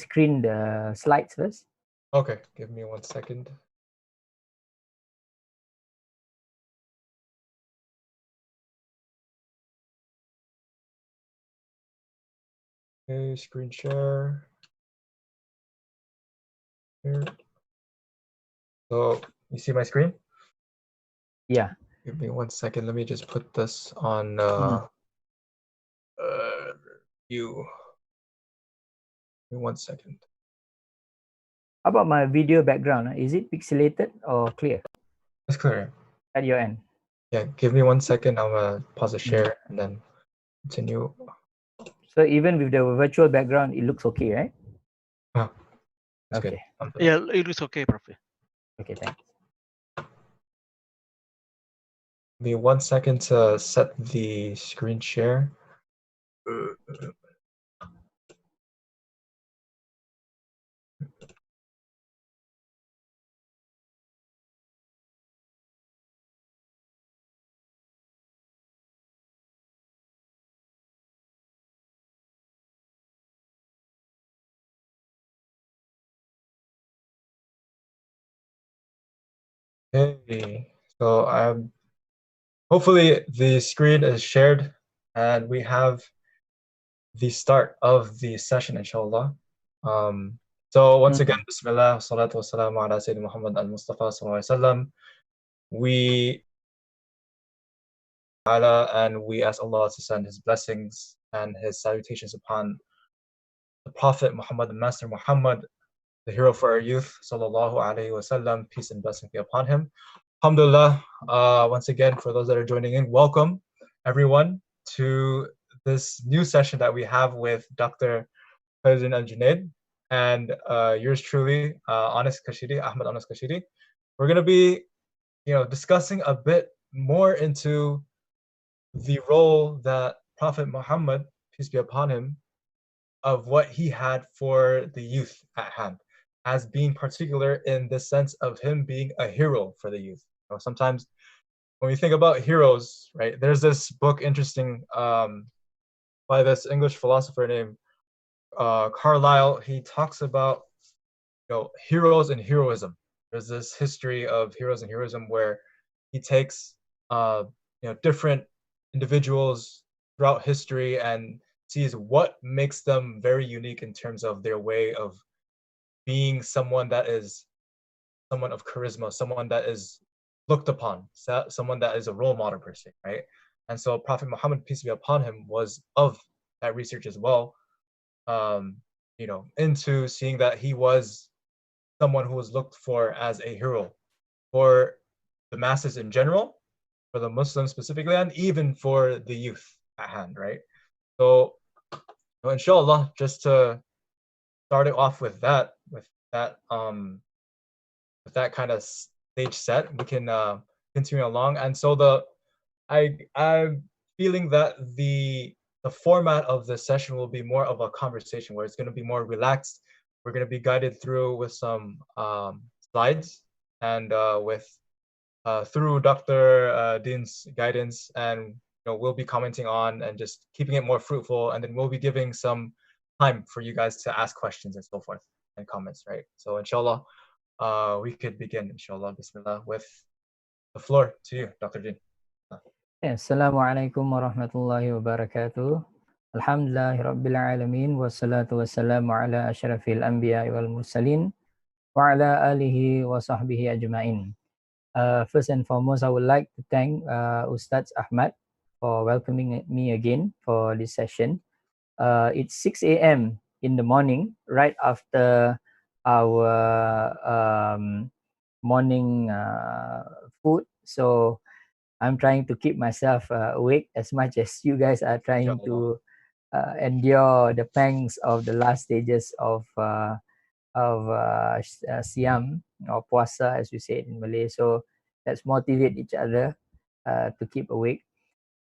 screen the slides first? Okay, give me 1 second. Okay, screen share. Here. So you see my screen? Yeah. Give me 1 second. Let me just put this on view. Give me 1 second. How about my video background? Is it pixelated or clear? It's clear. At your end? Yeah, give me 1 second. I'm gonna pause the share and then continue. So even with the virtual background, it looks okay, right? That's okay. Good. Yeah, it looks okay, Prof. Okay, thanks. Give me 1 second to set the screen share. Okay, so hopefully the screen is shared and we have the start of the session, inshallah. So once again, Bismillah, salatu wassalamu ala Sayyidina Muhammad al-Mustafa sallallahu alaihi wasallam. We ask Allah to send His blessings and His salutations upon the Prophet Muhammad, the Master Muhammad, the hero for our youth, sallallahu alaihi wasallam. Peace and blessing be upon him. Alhamdulillah. Once again, for those that are joining in, welcome everyone to this new session that we have with Dr. Fazlin Al-Junaid and yours truly, Anas Kashiri, Ahmed Anas Kashiri. We're going to be, discussing a bit more into the role that Prophet Muhammad, peace be upon him, of what he had for the youth at hand, as being particular in the sense of him being a hero for the youth. Sometimes when we think about heroes, right, there's this book interesting by this English philosopher named Carlyle. He talks about heroes and heroism. There's this history of heroes and heroism where he takes different individuals throughout history and sees what makes them very unique in terms of their way of being someone that is someone of charisma, someone that is looked upon, someone that is a role model per se, right? And so Prophet Muhammad, peace be upon him, was of that research as well, into seeing that he was someone who was looked for as a hero for the masses in general, for the Muslims specifically, and even for the youth at hand, right? So, inshallah, just to start it off with that kind of stage set, we can continue along. And so I'm feeling that the format of the session will be more of a conversation where it's going to be more relaxed. We're going to be guided through with some slides and through Dr. Din's guidance, and we'll be commenting on and just keeping it more fruitful, and then we'll be giving some time for you guys to ask questions and so forth and comments, right? So inshallah, we could begin, inshallah, bismillah, with the floor to you, Dr. Din. Assalamualaikum warahmatullahi wabarakatuh. Alhamdulillahi rabbil alamin, wassalatu wassalamu ala asyrafil anbiya wal mursalin wa ala alihi wa sahbihi ajma'in. First and foremost, I would like to thank Ustaz Ahmad for welcoming me again for this session. It's 6 a.m. in the morning, right after our morning food. So I'm trying to keep myself awake as much as you guys are trying to endure the pangs of the last stages of Siam or Puasa, as we say it in Malay. So let's motivate each other to keep awake.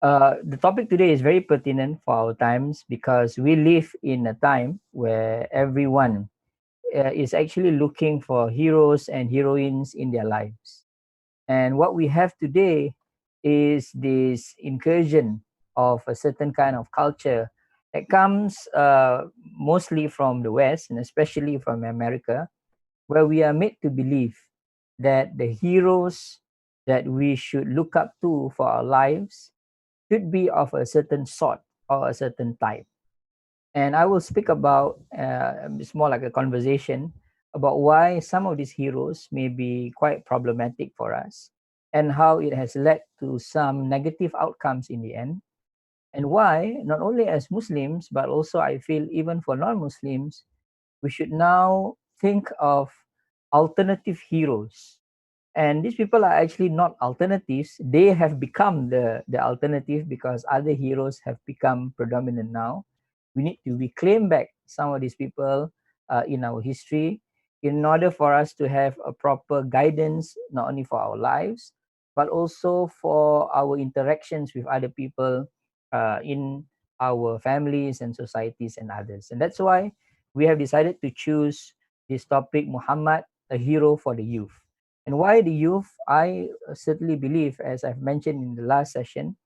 The topic today is very pertinent for our times because we live in a time where everyone is actually looking for heroes and heroines in their lives. And what we have today is this incursion of a certain kind of culture that comes mostly from the West and especially from America, where we are made to believe that the heroes that we should look up to for our lives should be of a certain sort or a certain type. And I will speak about, it's more like a conversation about why some of these heroes may be quite problematic for us and how it has led to some negative outcomes in the end, and why, not only as Muslims, but also I feel even for non Muslims, we should now think of alternative heroes. And these people are actually not alternatives, they have become the alternative because other heroes have become predominant now. We need to reclaim back some of these people in our history in order for us to have a proper guidance, not only for our lives, but also for our interactions with other people in our families and societies and others. And that's why we have decided to choose this topic, Muhammad, a hero for the youth. And why the youth? I certainly believe, as I've mentioned in the last session,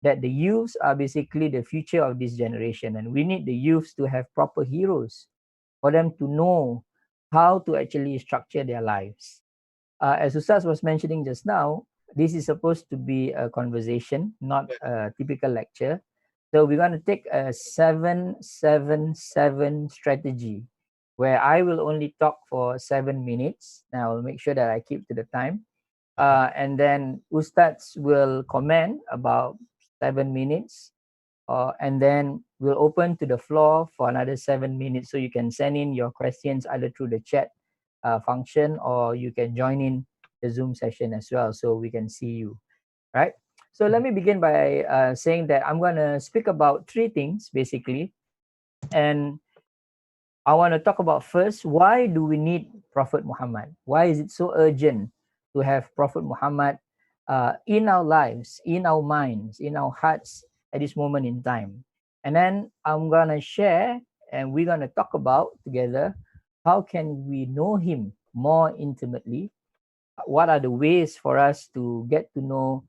that the youths are basically the future of this generation, and we need the youths to have proper heroes for them to know how to actually structure their lives. As Ustaz was mentioning just now, this is supposed to be a conversation, not a typical lecture. So we're going to take a 7-7-7 strategy where I will only talk for 7 minutes. Now I'll make sure that I keep to the time. And then Ustaz will comment about 7 minutes. And then we'll open to the floor for another 7 minutes. So you can send in your questions either through the chat function, or you can join in the Zoom session as well so we can see you, right? So let me begin by saying that I'm going to speak about three things basically. And I want to talk about first, why do we need Prophet Muhammad? Why is it so urgent to have Prophet Muhammad in our lives, in our minds, in our hearts at this moment in time? And then I'm going to share and we're going to talk about together how can we know him more intimately? What are the ways for us to get to know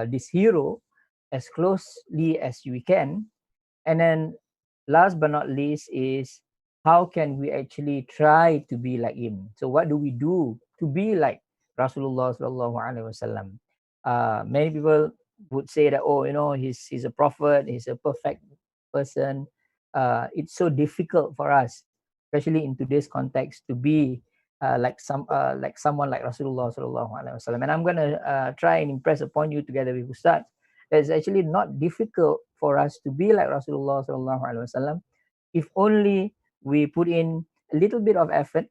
this hero as closely as we can? And then last but not least is how can we actually try to be like him? So what do we do to be like Rasulullah sallallahu alaihi wasallam? Many people would say that, oh, he's a prophet, he's a perfect person. It's so difficult for us, especially in today's context, to be like someone like Rasulullah sallallahu alaihi wasallam. And I'm gonna try and impress upon you together with Ustaz that it's actually not difficult for us to be like Rasulullah sallallahu alaihi wasallam if only we put in a little bit of effort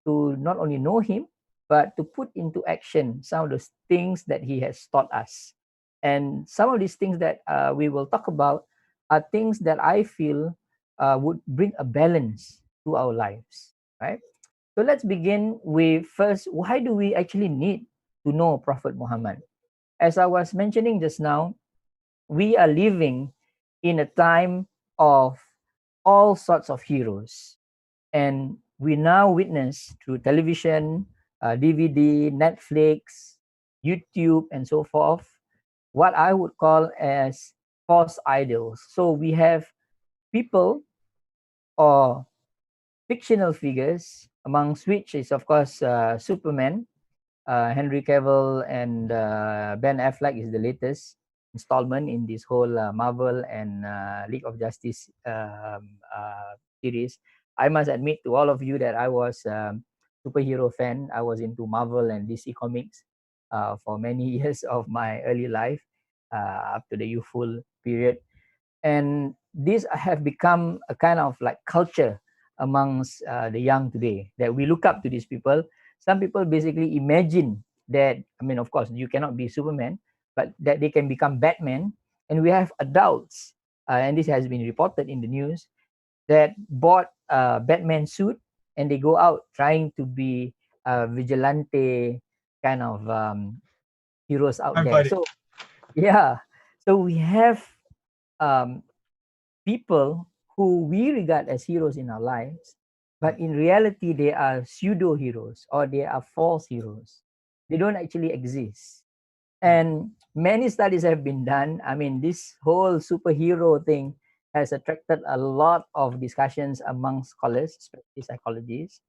to not only know him but to put into action some of those things that he has taught us. And some of these things that we will talk about are things that I feel would bring a balance to our lives, right? So let's begin with first, why do we actually need to know Prophet Muhammad? As I was mentioning just now, we are living in a time of all sorts of heroes. And we now witness through television, DVD, Netflix, YouTube, and so forth, what I would call as false idols. So we have people or fictional figures, amongst which is, of course, Superman. Henry Cavill and Ben Affleck is the latest installment in this whole Marvel and League of Justice series. I must admit to all of you that I was superhero fan. I was into Marvel and DC comics for many years of my early life up to the youthful period. And these have become a kind of like culture amongst the young today, that we look up to these people. Some people basically imagine that, I mean, of course you cannot be Superman, but that they can become Batman. And we have adults, and this has been reported in the news, that bought a Batman suit and they go out trying to be vigilante kind of heroes out I'm there. fighting. So yeah, so we have um, people who we regard as heroes in our lives, but in reality, they are pseudo heroes or they are false heroes. They don't actually exist. And many studies have been done. I mean, this whole superhero thing has attracted a lot of discussions among scholars, especially psychologists,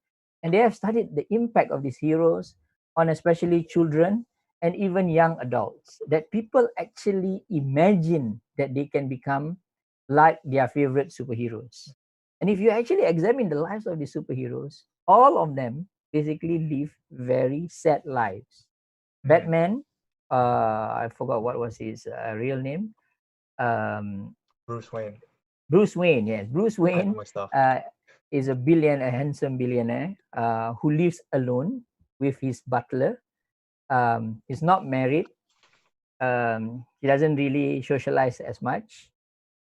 and they have studied the impact of these heroes on especially children and even young adults, that people actually imagine that they can become like their favorite superheroes. And if you actually examine the lives of the superheroes, all of them basically live very sad lives. Batman, I forgot what was his real name. Um, Bruce Wayne. Bruce Wayne, yes. Bruce I know Wayne my stuff. is a billionaire, a handsome billionaire who lives alone with his butler. He's not married. He doesn't really socialize as much,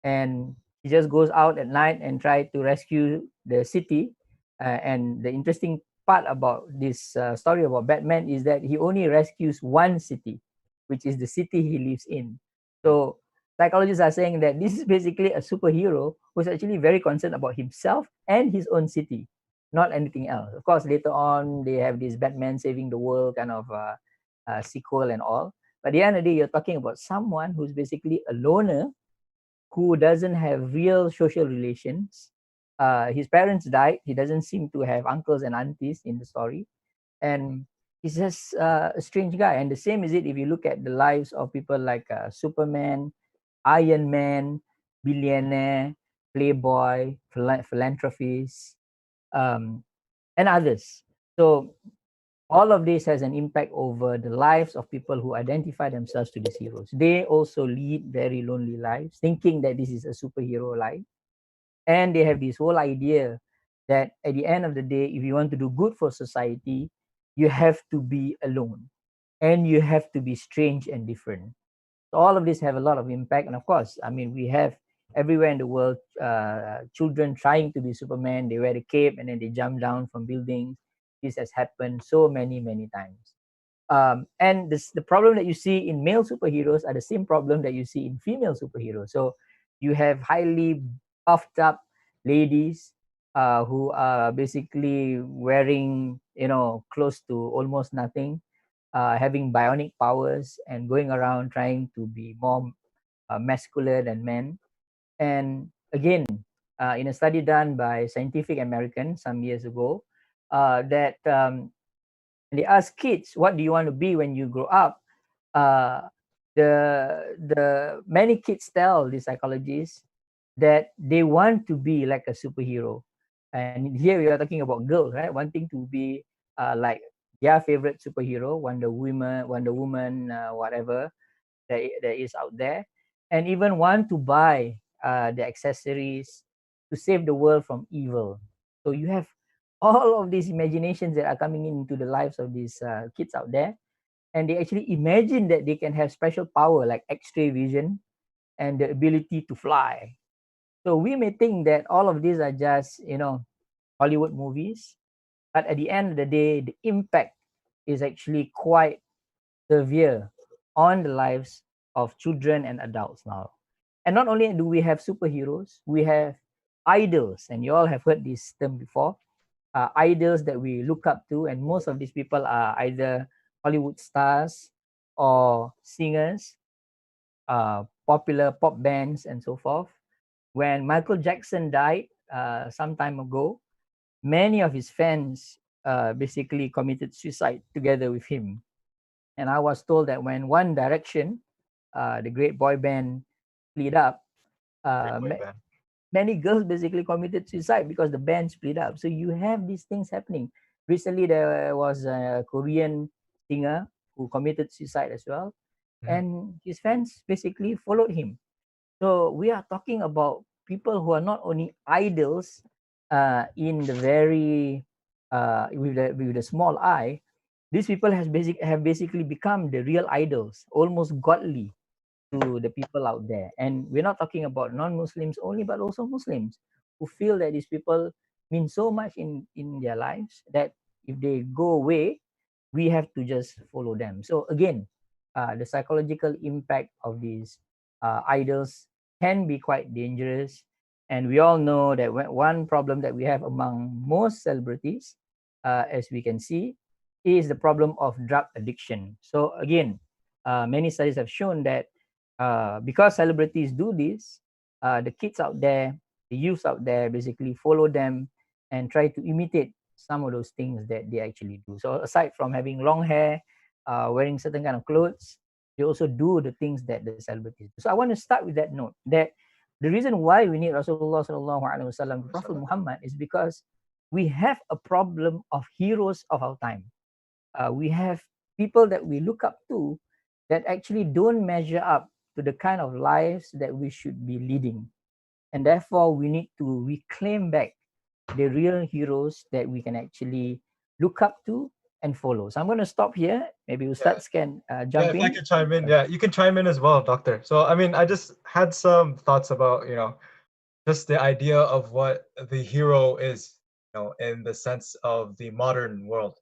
and he just goes out at night and try to rescue the city. And the interesting part about this story about Batman is that he only rescues one city, which is the city he lives in. So psychologists are saying that this is basically a superhero who's actually very concerned about himself and his own city, not anything else. Of course, later on they have this Batman saving the world kind of sequel and all. But at the end of the day, you're talking about someone who's basically a loner who doesn't have real social relations. His parents died. He doesn't seem to have uncles and aunties in the story. And he's just a strange guy. And the same is it if you look at the lives of people like Superman, Iron Man, billionaire, playboy, philanthropist, um, and others. So all of this has an impact over the lives of people who identify themselves to these heroes. They also lead very lonely lives, thinking that this is a superhero life. And they have this whole idea that at the end of the day, if you want to do good for society, you have to be alone and you have to be strange and different. So all of this have a lot of impact. And of course, I mean, we have everywhere in the world children trying to be Superman. They wear the cape and then they jump down from buildings. This has happened so many times. And the problem that you see in male superheroes are the same problem that you see in female superheroes. So you have highly puffed up ladies who are basically wearing, close to almost nothing, having bionic powers and going around trying to be more masculine than men. And again, in a study done by Scientific American some years ago, that they ask kids, what do you want to be when you grow up? Uh, the many kids tell the psychologists that they want to be like a superhero. And here we are talking about girls, right? Wanting to be like their favorite superhero, Wonder Woman, whatever that is out there, and even want to buy the accessories to save the world from evil. So you have all of these imaginations that are coming into the lives of these kids out there, and they actually imagine that they can have special power like X-ray vision and the ability to fly. So we may think that all of these are just Hollywood movies, but at the end of the day, the impact is actually quite severe on the lives of children and adults now. And not only do we have superheroes, we have idols, and you all have heard this term before. Idols that we look up to, and most of these people are either Hollywood stars or singers, popular pop bands, and so forth. When Michael Jackson died some time ago, many of his fans basically committed suicide together with him. And I was told that when One Direction, the great boy band, split up, uh, Great boy ma- band. many girls basically committed suicide because the band split up. So you have these things happening. Recently, there was a Korean singer who committed suicide as well, and his fans basically followed him. So we are talking about people who are not only idols in the very with the small I. These people have basically become the real idols, almost godly to the people out there. And we're not talking about non-Muslims only, but also Muslims who feel that these people mean so much in their lives that if they go away, we have to just follow them. So again, the psychological impact of these idols can be quite dangerous. And we all know that one problem that we have among most celebrities, as we can see, is the problem of drug addiction. So again, many studies have shown that because celebrities do this, the kids out there, the youths out there, basically follow them and try to imitate some of those things that they actually do. So aside from having long hair, wearing certain kind of clothes, they also do the things that the celebrities do. So I want to start with that note, that the reason why we need Rasulullah sallallahu alaihi wasallam, Prophet Muhammad, is because we have a problem of heroes of our time. We have people that we look up to that actually don't measure up to the kind of lives that we should be leading. And therefore, we need to reclaim back the real heroes that we can actually look up to and follow. So I'm going to stop here. Maybe Ustaz can jump in. If I could chime in, you can chime in as well, Doctor. So, I mean, I just had some thoughts about, just the idea of what the hero is, in the sense of the modern world.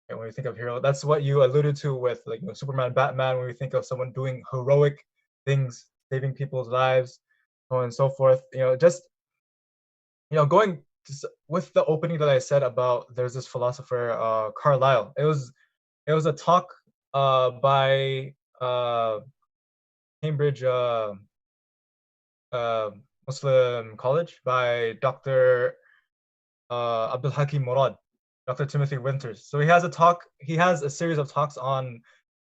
And when we think of hero, that's what you alluded to with like Superman, Batman. When we think of someone doing heroic things, saving people's lives, so on and so forth. Going with the opening that I said about there's this philosopher Carlyle. It was a talk by Cambridge Muslim College by Dr. Abdul Hakim Murad, Dr. Timothy Winters. So he has a series of talks on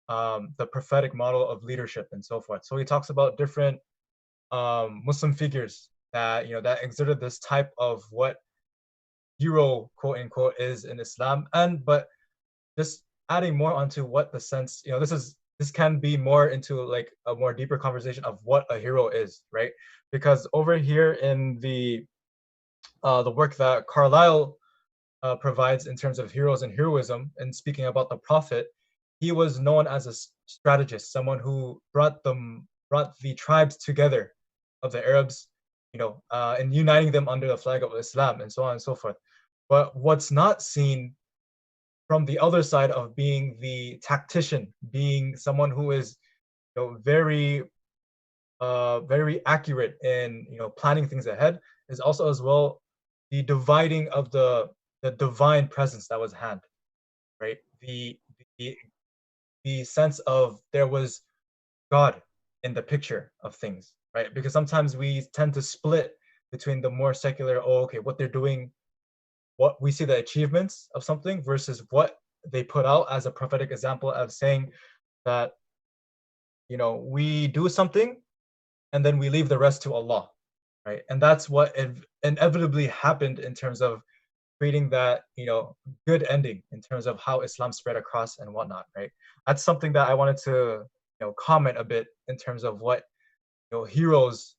the prophetic model of leadership and so forth. So he talks about different Muslim figures that that exerted this type of what hero quote unquote is in Islam, but just adding more onto what the sense this can be more into like a more deeper conversation of what a hero is, right? Because over here in the work that Carlyle provides in terms of heroes and heroism, and speaking about the Prophet, he was known as a strategist, someone who brought the tribes together of the Arabs, and uniting them under the flag of Islam, and so on and so forth. But what's not seen from the other side of being the tactician, being someone who is very very accurate in planning things ahead, is also as well the dividing of the divine presence that was hand, right? The sense of there was God in the picture of things, right? Because sometimes we tend to split between the more secular, what they're doing, what we see the achievements of something versus what they put out as a prophetic example of saying that we do something and then we leave the rest to Allah, right? And that's what inevitably happened in terms of creating that good ending in terms of how Islam spread across and whatnot, right? That's something that I wanted to comment a bit in terms of what heroes,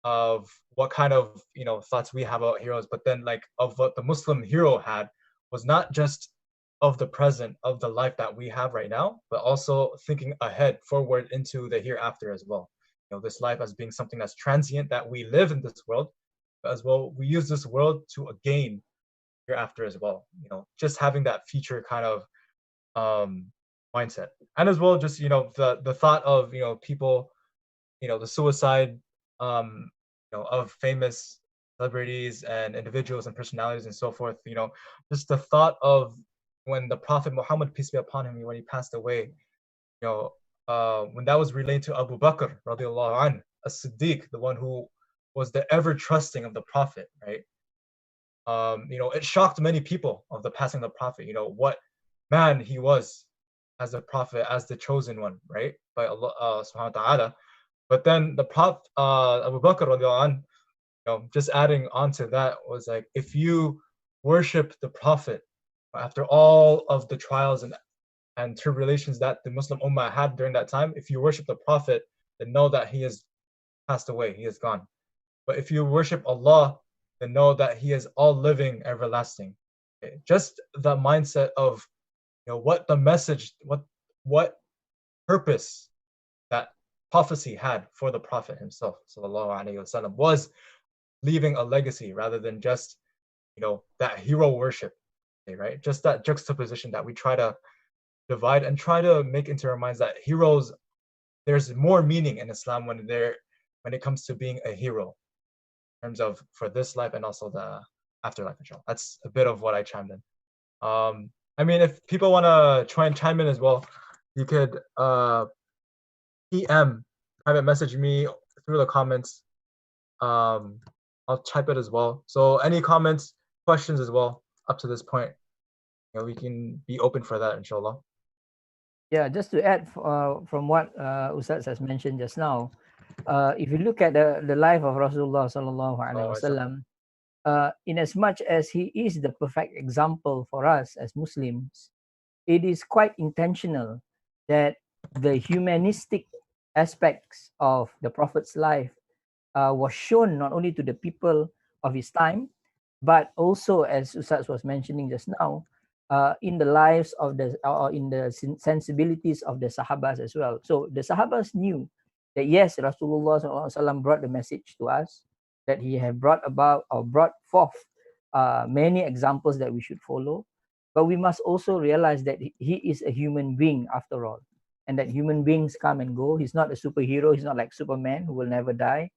of what kind of thoughts we have about heroes, but then like of what the Muslim hero had was not just of the present, of the life that we have right now, but also thinking ahead forward into the hereafter as well. This life as being something that's transient, that we live in this world, but as well we use this world to gain hereafter as well. Just having that future kind of mindset, and as well just the thought of people, the suicide of famous celebrities and individuals and personalities and so forth. Just the thought of when the Prophet Muhammad, peace be upon him, when he passed away, when that was relayed to Abu Bakr radiallahu anh, as-Siddiq, the one who was the ever trusting of the Prophet, right? It shocked many people of the passing of the Prophet, what man he was as a prophet, as the chosen one, right? By Allah subhanahu wa ta'ala. But then the Prophet Abu Bakr radiallahu anh, just adding on to that, was like, if you worship the Prophet after all of the trials and tribulations that the Muslim Ummah had during that time, if you worship the Prophet, then know that he has passed away, he is gone. But if you worship Allah, then know that he is all living, everlasting. Okay? Just the mindset of what the message, what purpose that prophecy had for the Prophet himself, sallallahu alaihi wasallam, was leaving a legacy rather than just that hero worship, okay, right? Just that juxtaposition that we try to divide and try to make into our minds that heroes, there's more meaning in Islam when it comes to being a hero in terms of for this life and also the afterlife, inshallah. That's a bit of what I chimed in. I mean, if people want to try and chime in as well, you could PM, private message me through the comments I'll type it as well. So any comments, questions as well up to this point, we can be open for that, inshallah. Yeah, just to add from what Ustaz has mentioned just now, if you look at the life of Rasulullah sallallahu alaihi wasallam, in as much as he is the perfect example for us as Muslims, it is quite intentional that the humanistic aspects of the Prophet's life was shown not only to the people of his time, but also, as Ustaz was mentioning just now, in the lives of the or in the sensibilities of the Sahabas as well. So the Sahabas knew that yes, Rasulullah SAW brought the message to us, that he had brought about or brought forth many examples that we should follow. But we must also realize that he is a human being after all, and that human beings come and go. He's not a superhero. He's not like Superman who will never die,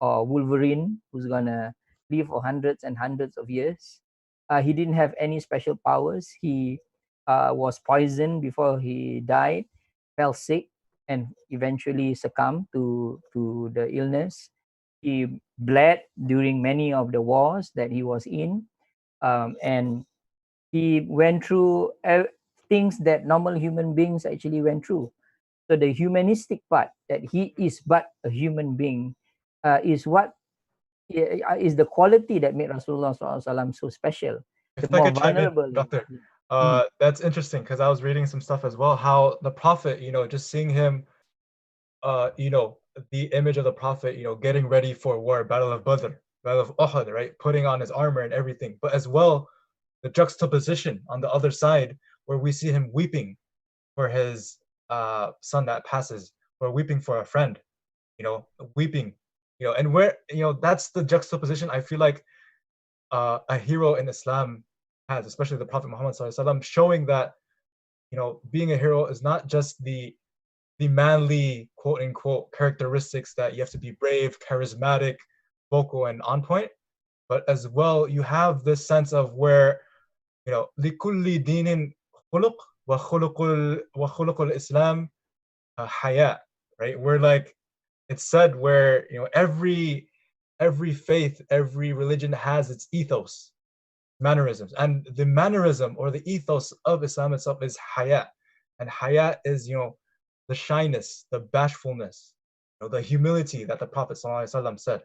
or Wolverine who's gonna live for hundreds and hundreds of years. He didn't have any special powers. He was poisoned before he died, fell sick, and eventually succumbed to the illness. He bled during many of the wars that he was in, and he went through things that normal human beings actually went through. So the humanistic part, that he is but a human being, is what is the quality that made Rasulullah SAW so special. If The I more could chime in, vulnerable. Doctor, that's interesting because I was reading some stuff as well, how the Prophet, just seeing him, the image of the Prophet, getting ready for war, Battle of Badr, Battle of Uhud, right? Putting on his armor and everything. But as well, the juxtaposition on the other side where we see him weeping for his son that passes, or weeping for a friend, weeping, and where, that's the juxtaposition I feel like a hero in Islam has, especially the Prophet Muhammad SAW, showing that, being a hero is not just the manly quote unquote characteristics that you have to be brave, charismatic, vocal, and on point, but as well you have this sense of where, لكل دين خلق وخلق الإسلام حياء, right? Where like it's said where every faith, every religion has its ethos, mannerisms, and the mannerism or the ethos of Islam itself is haya, and haya is the shyness, the bashfulness, the humility that the Prophet ﷺ said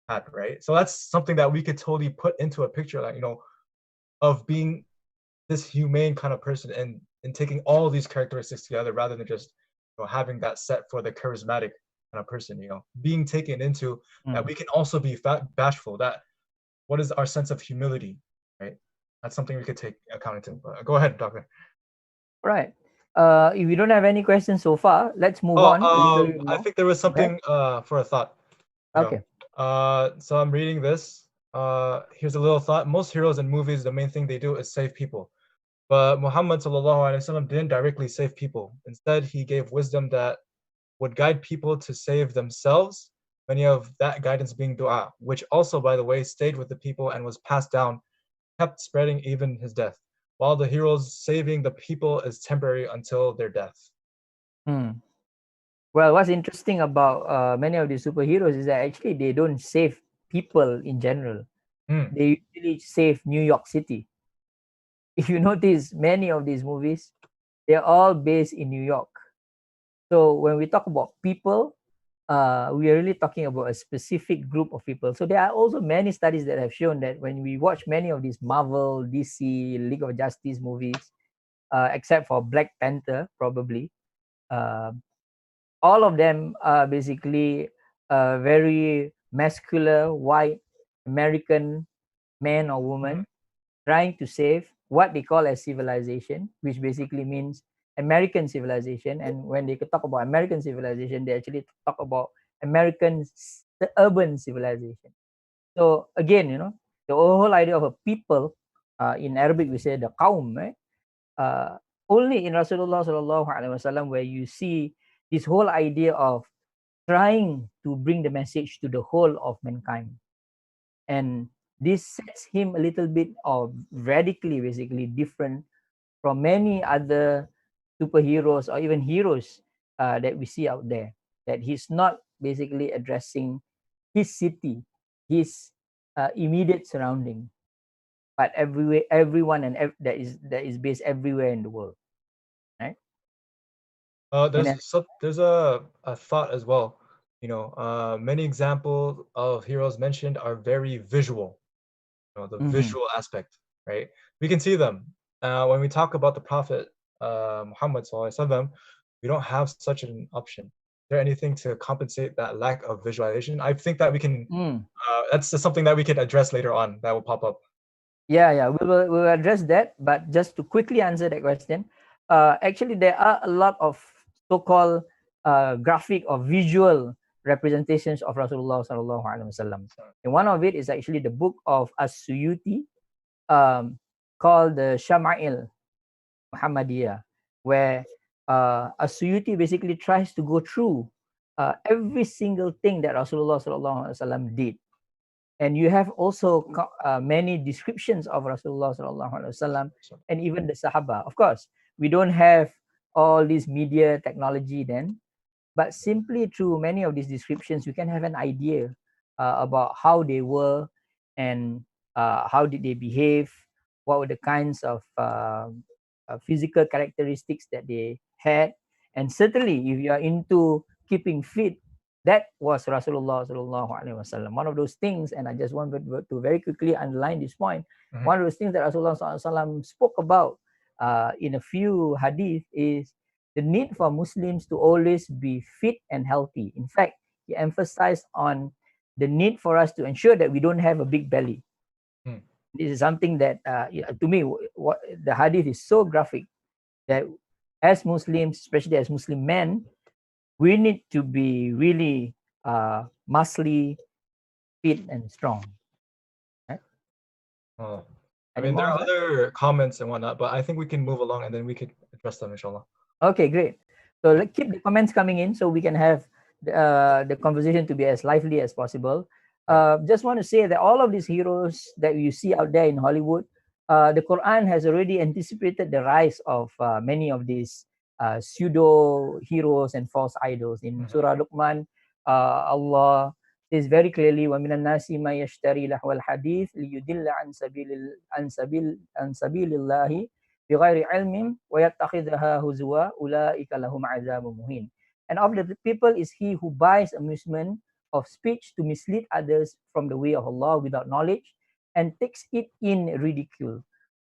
had, right? So that's something that we could totally put into a picture, like of being this humane kind of person and taking all these characteristics together rather than just having that set for the charismatic kind of person, being taken into that we can also be bashful, that what is our sense of humility, right? That's something we could take account into. Go ahead, Doctor. Right. If we don't have any questions so far, let's move on a little bit more. I think there was something for a thought. Okay. So I'm reading this. Here's a little thought. Most heroes in movies, the main thing they do is save people. But Muhammad ﷺ didn't directly save people. Instead, he gave wisdom that would guide people to save themselves, many of that guidance being dua, which also, by the way, stayed with the people and was passed down, kept spreading even his death, while the heroes saving the people is temporary until their death. Well, what's interesting about many of the superheroes is that actually they don't save people in general. They usually save New York City. If you notice, many of these movies, they're all based in New York. So when we talk about people, we are really talking about a specific group of people. So there are also many studies that have shown that when we watch many of these Marvel, DC, League of Justice movies, except for Black Panther, probably, all of them are basically very muscular, white American man or woman trying to save what they call as civilization, which basically means American civilization. And when they talk about American civilization, they actually talk about American urban civilization. So again, the whole idea of a people, in Arabic we say the qaum, right? Only in Rasulullah sallallahu alaihi wasallam where you see this whole idea of trying to bring the message to the whole of mankind. And this sets him a little bit of radically basically different from many other superheroes or even heroes that we see out there, that he's not basically addressing his city, his immediate surrounding, but everywhere, everyone that is based everywhere in the world, right? There's a thought as well. Many examples of heroes mentioned are very visual. The visual aspect, right? We can see them. When we talk about the Prophet Muhammad Sallallahu Alaihi Wasallam, we don't have such an option. Is there anything to compensate that lack of visualization? I think that we can. That's just something that we can address later on. That will pop up. Yeah, we'll address that. But just to quickly answer that question, actually there are a lot of so-called graphic or visual representations of Rasulullah Sallallahu Alaihi Wasallam. And one of it is actually the book of As-Suyuti, called the Shama'il Muhammadiyah, where As-Suyuti basically tries to go through every single thing that Rasulullah Sallallahu Alaihi Wasallam did. And you have also many descriptions of Rasulullah Sallallahu Alaihi Wasallam and even the Sahaba. Of course, we don't have all this media technology then, but simply through many of these descriptions, you can have an idea about how they were and how did they behave, what were the kinds of physical characteristics that they had. And certainly, if you are into keeping fit, that was Rasulullah Sallallahu Alaihi Wasallam. One of those things, and I just want to very quickly underline this point. One of those things that Rasulullah Sallallahu Alaihi Wasallam spoke about in a few hadith is the need for Muslims to always be fit and healthy. In fact, he emphasized on the need for us to ensure that we don't have a big belly. This is something that, to me, what the hadith is so graphic that as Muslims, especially as Muslim men, we need to be really muscly, fit, and strong. Right? I mean, there are other comments and whatnot, but I think we can move along and then we could address them, inshallah. Okay, great. So let's keep the comments coming in so we can have the conversation to be as lively as possible. Just want to say that all of these heroes that you see out there in Hollywood, the Quran has already anticipated the rise of many of these pseudo heroes and false idols. In Surah Luqman, Allah says very clearly, وَمِنَ النَّاسِ مَا يَشْتَرِي لَهْوَ الْحَدِيثِ لِيُدِلَّ عَنْ سَبِيلِ اللَّهِ بِغَيْرِ عِلْمٍ وَيَتَّخِذَهَا هُزُوًا أُولَٰئِكَ لَهُمْ عَذَابٌ مُهِينٌ. And of the people is he who buys amusement of speech to mislead others from the way of Allah without knowledge and takes it in ridicule.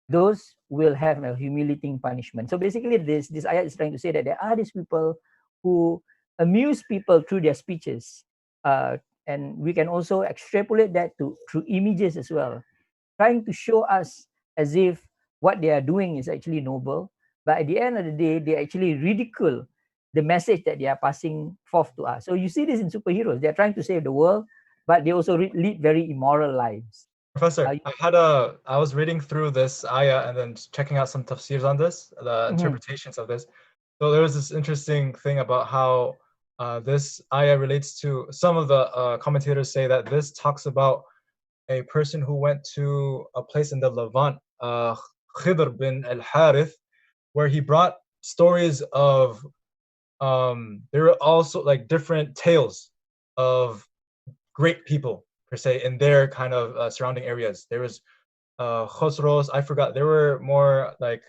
Those will have a humiliating punishment. So basically this ayat is trying to say that there are these people who amuse people through their speeches. And we can also extrapolate that through images as well, trying to show us as if what they are doing is actually noble. But at the end of the day, they actually ridicule the message that they are passing forth to us. So you see this in superheroes. They're trying to save the world, but they also lead very immoral lives. Professor, I was reading through this ayah and then checking out some tafsirs on this, the interpretations of this. So there was this interesting thing about how this ayah relates to, some of the commentators say that this talks about a person who went to a place in the Levant, Khidr bin al-Harith, where he brought stories of, there were also like different tales of great people per se in their kind of surrounding areas. There was Khosrows, I forgot, there were more like,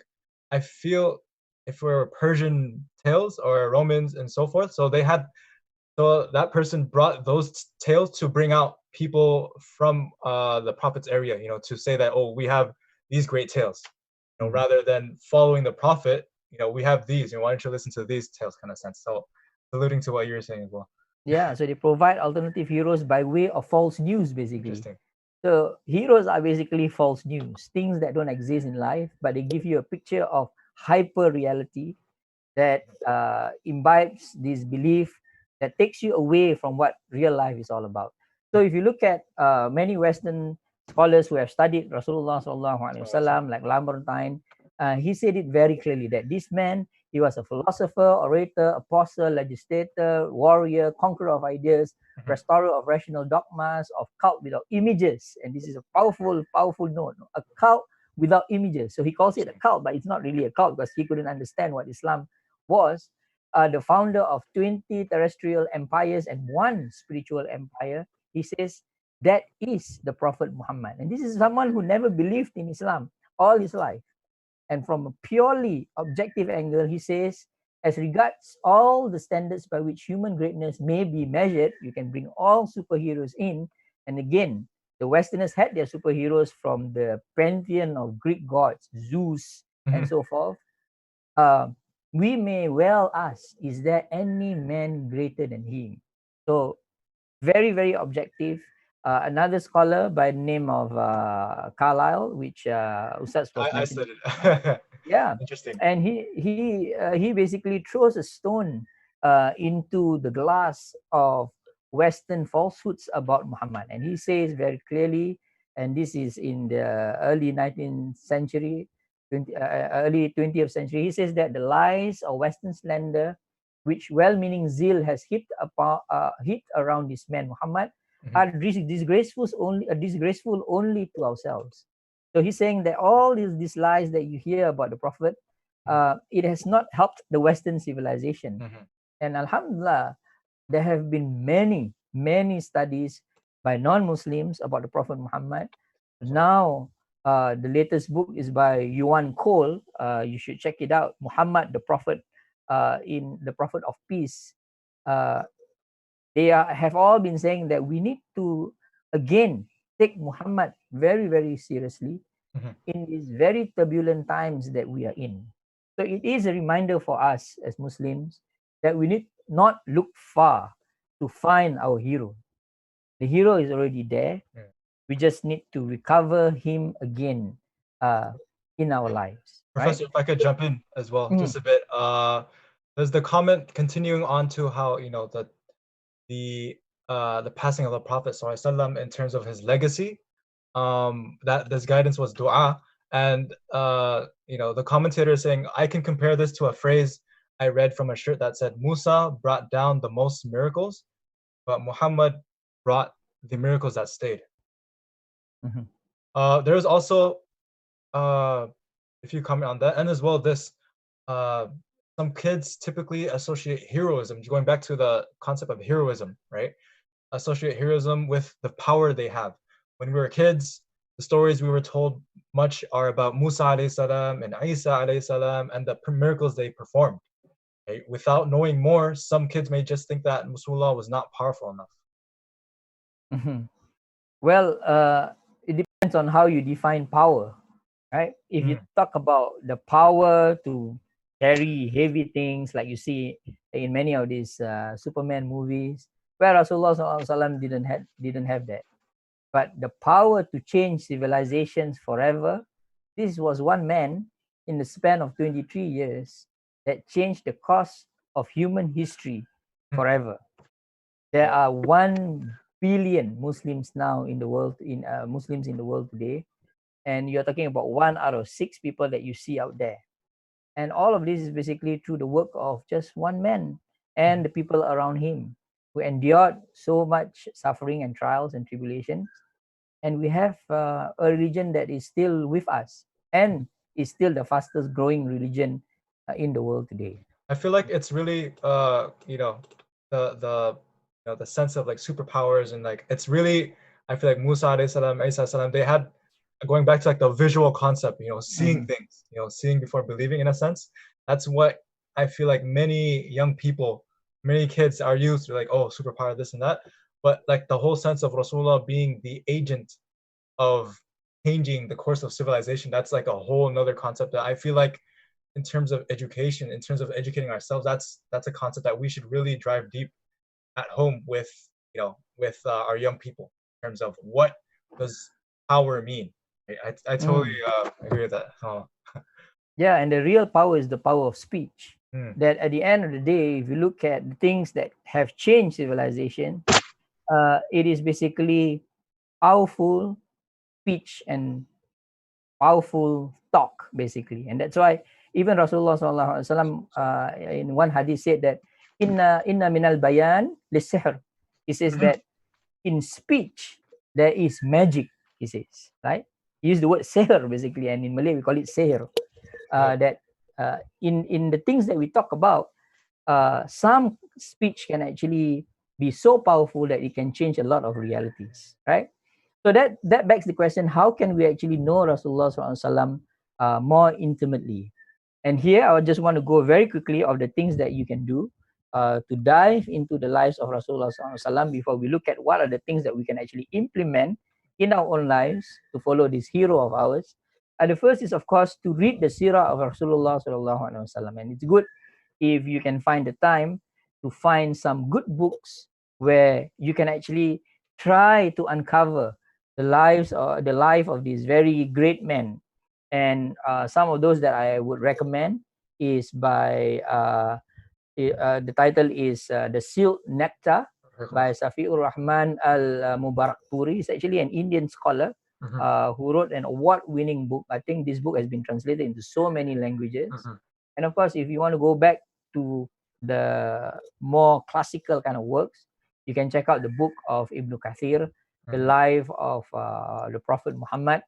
I feel if we were Persian tales or Romans and so forth. So that person brought those tales to bring out people from the Prophet's area, to say that, oh, we have these great tales, rather than following the Prophet, we have these, why don't you listen to these tales, kind of sense. So alluding to what you were saying as well. Yeah, so they provide alternative heroes by way of false news, basically. So heroes are basically false news, things that don't exist in life, but they give you a picture of hyper reality that imbibes this belief that takes you away from what real life is all about. So if you look at many Western scholars who have studied Rasulullah Sallallahu Alaihi Wasallam, like Lamartine, he said it very clearly that this man, he was a philosopher, orator, apostle, legislator, warrior, conqueror of ideas, restorer of rational dogmas, of cult without images. And this is a powerful, powerful note. A cult without images. So he calls it a cult, but it's not really a cult because he couldn't understand what Islam was. The founder of 20 terrestrial empires and one spiritual empire. He says that is the Prophet Muhammad. And this is someone who never believed in Islam all his life. And from a purely objective angle, he says, as regards all the standards by which human greatness may be measured, you can bring all superheroes in. And again, the Westerners had their superheroes from the pantheon of Greek gods, Zeus, and so forth. We may well ask, is there any man greater than him? So very, very objective. Another scholar by the name of Carlyle, which Ustaz was I mentioning. studied. Yeah, Interesting. and he basically throws a stone into the glass of Western falsehoods about Muhammad, and he says very clearly, and this is in the early 19th century, early 20th century. He says that the lies of Western slander, which well-meaning zeal has hit around this man Muhammad, are disgraceful only to ourselves. So he's saying that all these lies that you hear about the Prophet, it has not helped the Western civilization. And Alhamdulillah, there have been many, many studies by non-Muslims about the Prophet Muhammad. Now, the latest book is by Yuan Cole. You should check it out. Muhammad, the Prophet, in the Prophet of Peace. Have all been saying that we need to, again, take Muhammad very, very seriously in these very turbulent times that we are in. So it is a reminder for us as Muslims that we need not look far to find our hero. The hero is already there. We just need to recover him again in our lives. Professor, right? if I could jump in as well, just a bit. There's the comment continuing on to how the passing of the Prophet ﷺ in terms of his legacy. That this guidance was dua, and the commentator is saying, I can compare this to a phrase I read from a shirt that said, Musa brought down the most miracles, but Muhammad brought the miracles that stayed. There's also if you comment on that, and as well this some kids typically associate heroism, going back to the concept of heroism, right? Associate heroism with the power they have. When we were kids, the stories we were told much are about Musa alayhi salam and Isa alayhi salam and the miracles they performed. Right? Without knowing more, some kids may just think that Rasulullah was not powerful enough. Well, it depends on how you define power, right? If you talk about the power to carry heavy things, like you see in many of these Superman movies, where Rasulullah SAW didn't have that. But the power to change civilizations forever, this was one man in the span of 23 years that changed the course of human history forever. There are 1 billion Muslims now in the world, Muslims in the world today, and you're talking about 1 out of 6 people that you see out there. And all of this is basically through the work of just one man and the people around him who endured so much suffering and trials and tribulations. And we have a religion that is still with us and is still the fastest growing religion in the world today. I feel like it's really the sense of like superpowers, and like it's really, I feel like Musa alayhi salam, Isa salam, they had, going back to like the visual concept, seeing things, seeing before believing in a sense. That's what I feel like many young people, many kids, our youth are like, oh, superpower, this and that. But like the whole sense of Rasulullah being the agent of changing the course of civilization, that's like a whole another concept that I feel like in terms of education, in terms of educating ourselves, that's a concept that we should really drive deep at home with our young people in terms of what does power mean. I totally agree with that. Yeah, and the real power is the power of speech. That at the end of the day, if you look at the things that have changed civilization, it is basically powerful speech and powerful talk, basically. And that's why even Rasulullah SAW in one hadith said that inna minal bayan lissihr. He says that in speech there is magic, he says, right? He used the word seher basically, and in Malay we call it seher. That in the things that we talk about, some speech can actually be so powerful that it can change a lot of realities, right? So that begs the question: how can we actually know Rasulullah SAW more intimately? And here I just want to go very quickly of the things that you can do to dive into the lives of Rasulullah SAW before we look at what are the things that we can actually implement in our own lives to follow this hero of ours. The first is, of course, to read the seerah of Rasulullah SAW. And it's good if you can find the time to find some good books where you can actually try to uncover the lives or the life of these very great men. And some of those that I would recommend is by the title is The Sealed Nectar by Safiur Rahman Al Mubarakpuri. He's actually an Indian scholar who wrote an award-winning book. I think this book has been translated into so many languages. And of course, if you want to go back to the more classical kind of works, you can check out the book of Ibn Kathir, The Life of the Prophet Muhammad.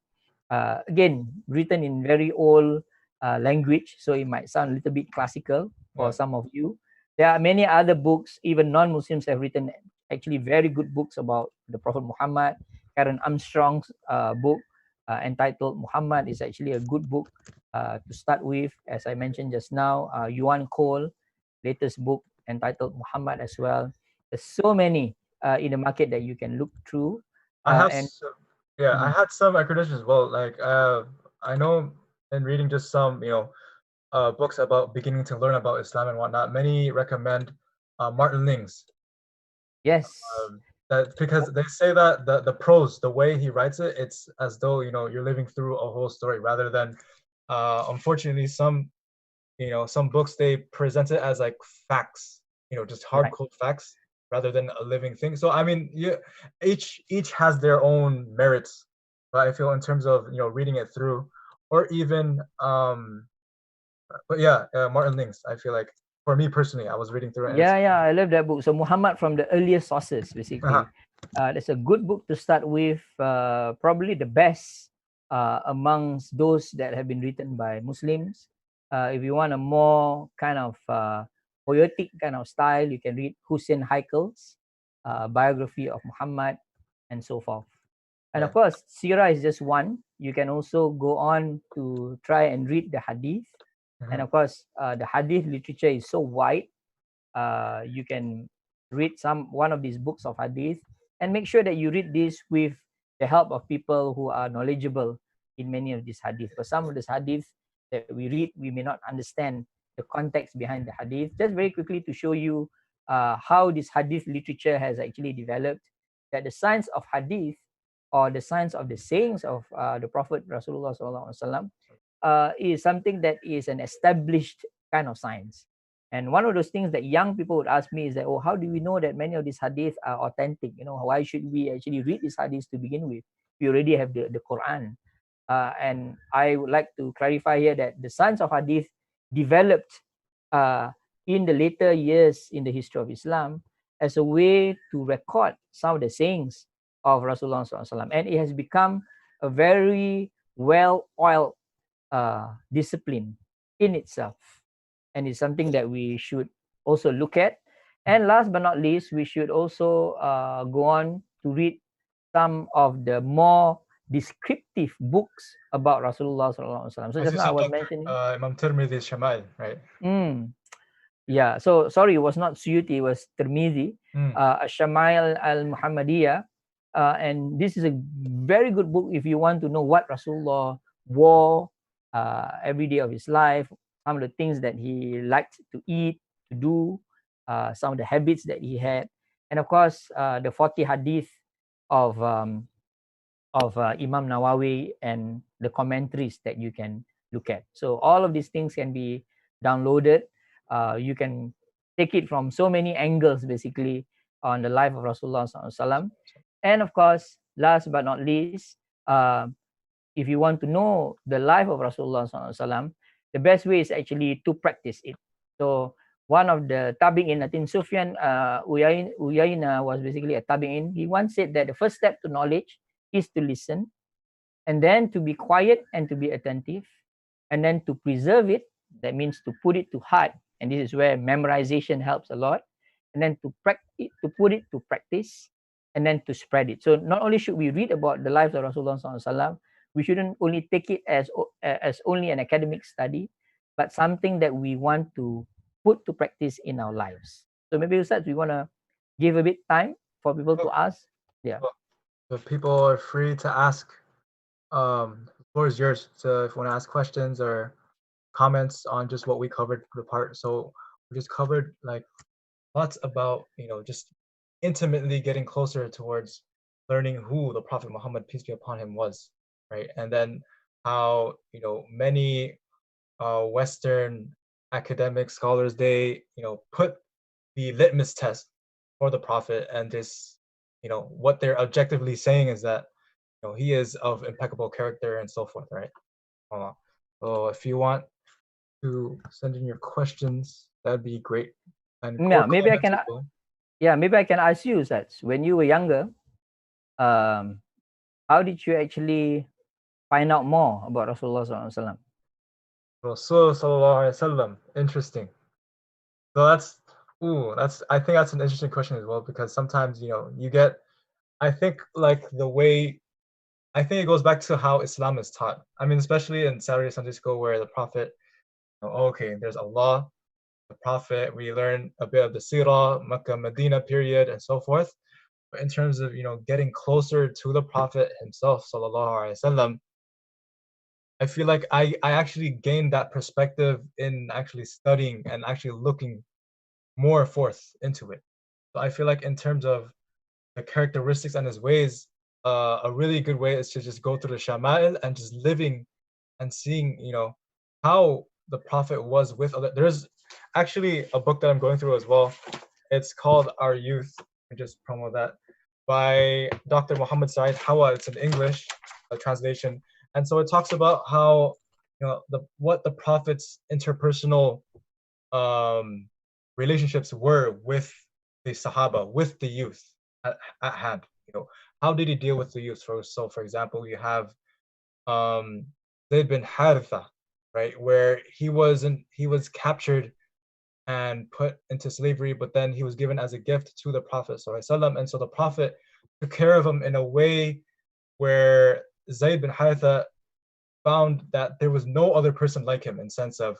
Again, written in very old language, so it might sound a little bit classical for some of you. There are many other books, even non-Muslims have written actually very good books about the Prophet Muhammad. Karen Armstrong's book entitled Muhammad is actually a good book to start with. As I mentioned just now, Yuan Cole, latest book entitled Muhammad as well. There's so many in the market that you can look through. I had some accreditations as well. Like I know in reading just some books about beginning to learn about Islam and whatnot, many recommend Martin Lings. Yes. That because they say that the prose, the way he writes it, it's as though you're living through a whole story rather than unfortunately some books they present it as like facts, just hard code facts rather than a living thing. So I mean, each has their own merits, but I feel in terms of reading it through, or even but yeah, Martin Lings, I feel like for me personally, I was reading through it. Yeah, I love that book. So Muhammad from the earliest sources, basically. That's a good book to start with. Probably the best amongst those that have been written by Muslims. If you want a more kind of poetic kind of style, you can read Hussein Haikel's biography of Muhammad and so forth. And of course, Sirah is just one. You can also go on to try and read the Hadith. And of course, the Hadith literature is so wide. You can read one of these books of Hadith and make sure that you read this with the help of people who are knowledgeable in many of these Hadith. But some of these Hadith that we read, we may not understand the context behind the Hadith. Just very quickly to show you how this Hadith literature has actually developed, that the science of Hadith or the science of the sayings of the Prophet Rasulullah SAW is something that is an established kind of science. And one of those things that young people would ask me is that, oh, how do we know that many of these hadith are authentic? Why should we actually read these hadiths to begin with? We already have the Quran. And I would like to clarify here that the science of hadith developed in the later years in the history of Islam as a way to record some of the sayings of Rasulullah SAW. And it has become a very well-oiled discipline in itself, and it's something that we should also look at. And last but not least, we should also go on to read some of the more descriptive books about Rasulullah SAW. So just now I was mentioning Imam Tirmidhi's Shama'il, right? Yeah, so sorry, it was not Suyuti, it was Tirmidhi, Shama'il al-Muhammadiyah. And this is a very good book if you want to know what Rasulullah wore every day of his life, some of the things that he liked to eat, to do, some of the habits that he had, and of course the 40 hadith of Imam Nawawi and the commentaries that you can look at. So all of these things can be downloaded. You can take it from so many angles, basically, on the life of Rasulullah SAW. And of course, last but not least, if you want to know the life of Rasulullah SAW, the best way is actually to practice it. So one of the tabi'in, I think Sufyan Uyayna was basically a tabi'in. He once said that the first step to knowledge is to listen, and then to be quiet and to be attentive, and then to preserve it. That means to put it to heart. And this is where memorization helps a lot. and then to put it to practice, and then to spread it. So not only should we read about the lives of Rasulullah SAW, we shouldn't only take it as only an academic study, but something that we want to put to practice in our lives. So maybe Ustaz, we want to give a bit time for people to ask. Yeah. So people are free to ask. The floor is yours. So if you want to ask questions or comments on just what we covered the part. So we just covered like lots about, just intimately getting closer towards learning who the Prophet Muhammad, peace be upon him, was, right? And then how, many Western academic scholars, they, put the litmus test for the Prophet, and this, what they're objectively saying is that, he is of impeccable character and so forth, right? So if you want to send in your questions, that'd be great. And Yeah, maybe I can. well. Yeah, maybe I can ask you, Ustaz, when you were younger, how did you actually find out more about Rasulullah SAW? Rasul sallallahu alaihi wasallam. Interesting. So I think that's an interesting question as well, because sometimes, you get, I think like I think it goes back to how Islam is taught. I mean, especially in Saturday Sunday school, where the Prophet, okay, there's Allah, the Prophet, we learn a bit of the Sirah, Makkah, Medina period, and so forth. But in terms of, getting closer to the Prophet himself, sallallahu alaihi wasallam, I feel like I actually gained that perspective in actually studying and actually looking more forth into it. So I feel like in terms of the characteristics and his ways, a really good way is to just go through the Shama'il and just living and seeing, how the Prophet was with other. There's actually a book that I'm going through as well. It's called Our Youth. I just promo that, by Dr. Muhammad Saeed Hawa. It's in English, a translation, and so it talks about how, what the Prophet's interpersonal relationships were with the Sahaba, with the youth at hand. How did he deal with the youth? So for example, you have Zayd bin Haritha, right, where he was captured and put into slavery, but then he was given as a gift to the Prophet ﷺ, and so the Prophet took care of him in a way where Zayd bin Haritha found that there was no other person like him in sense of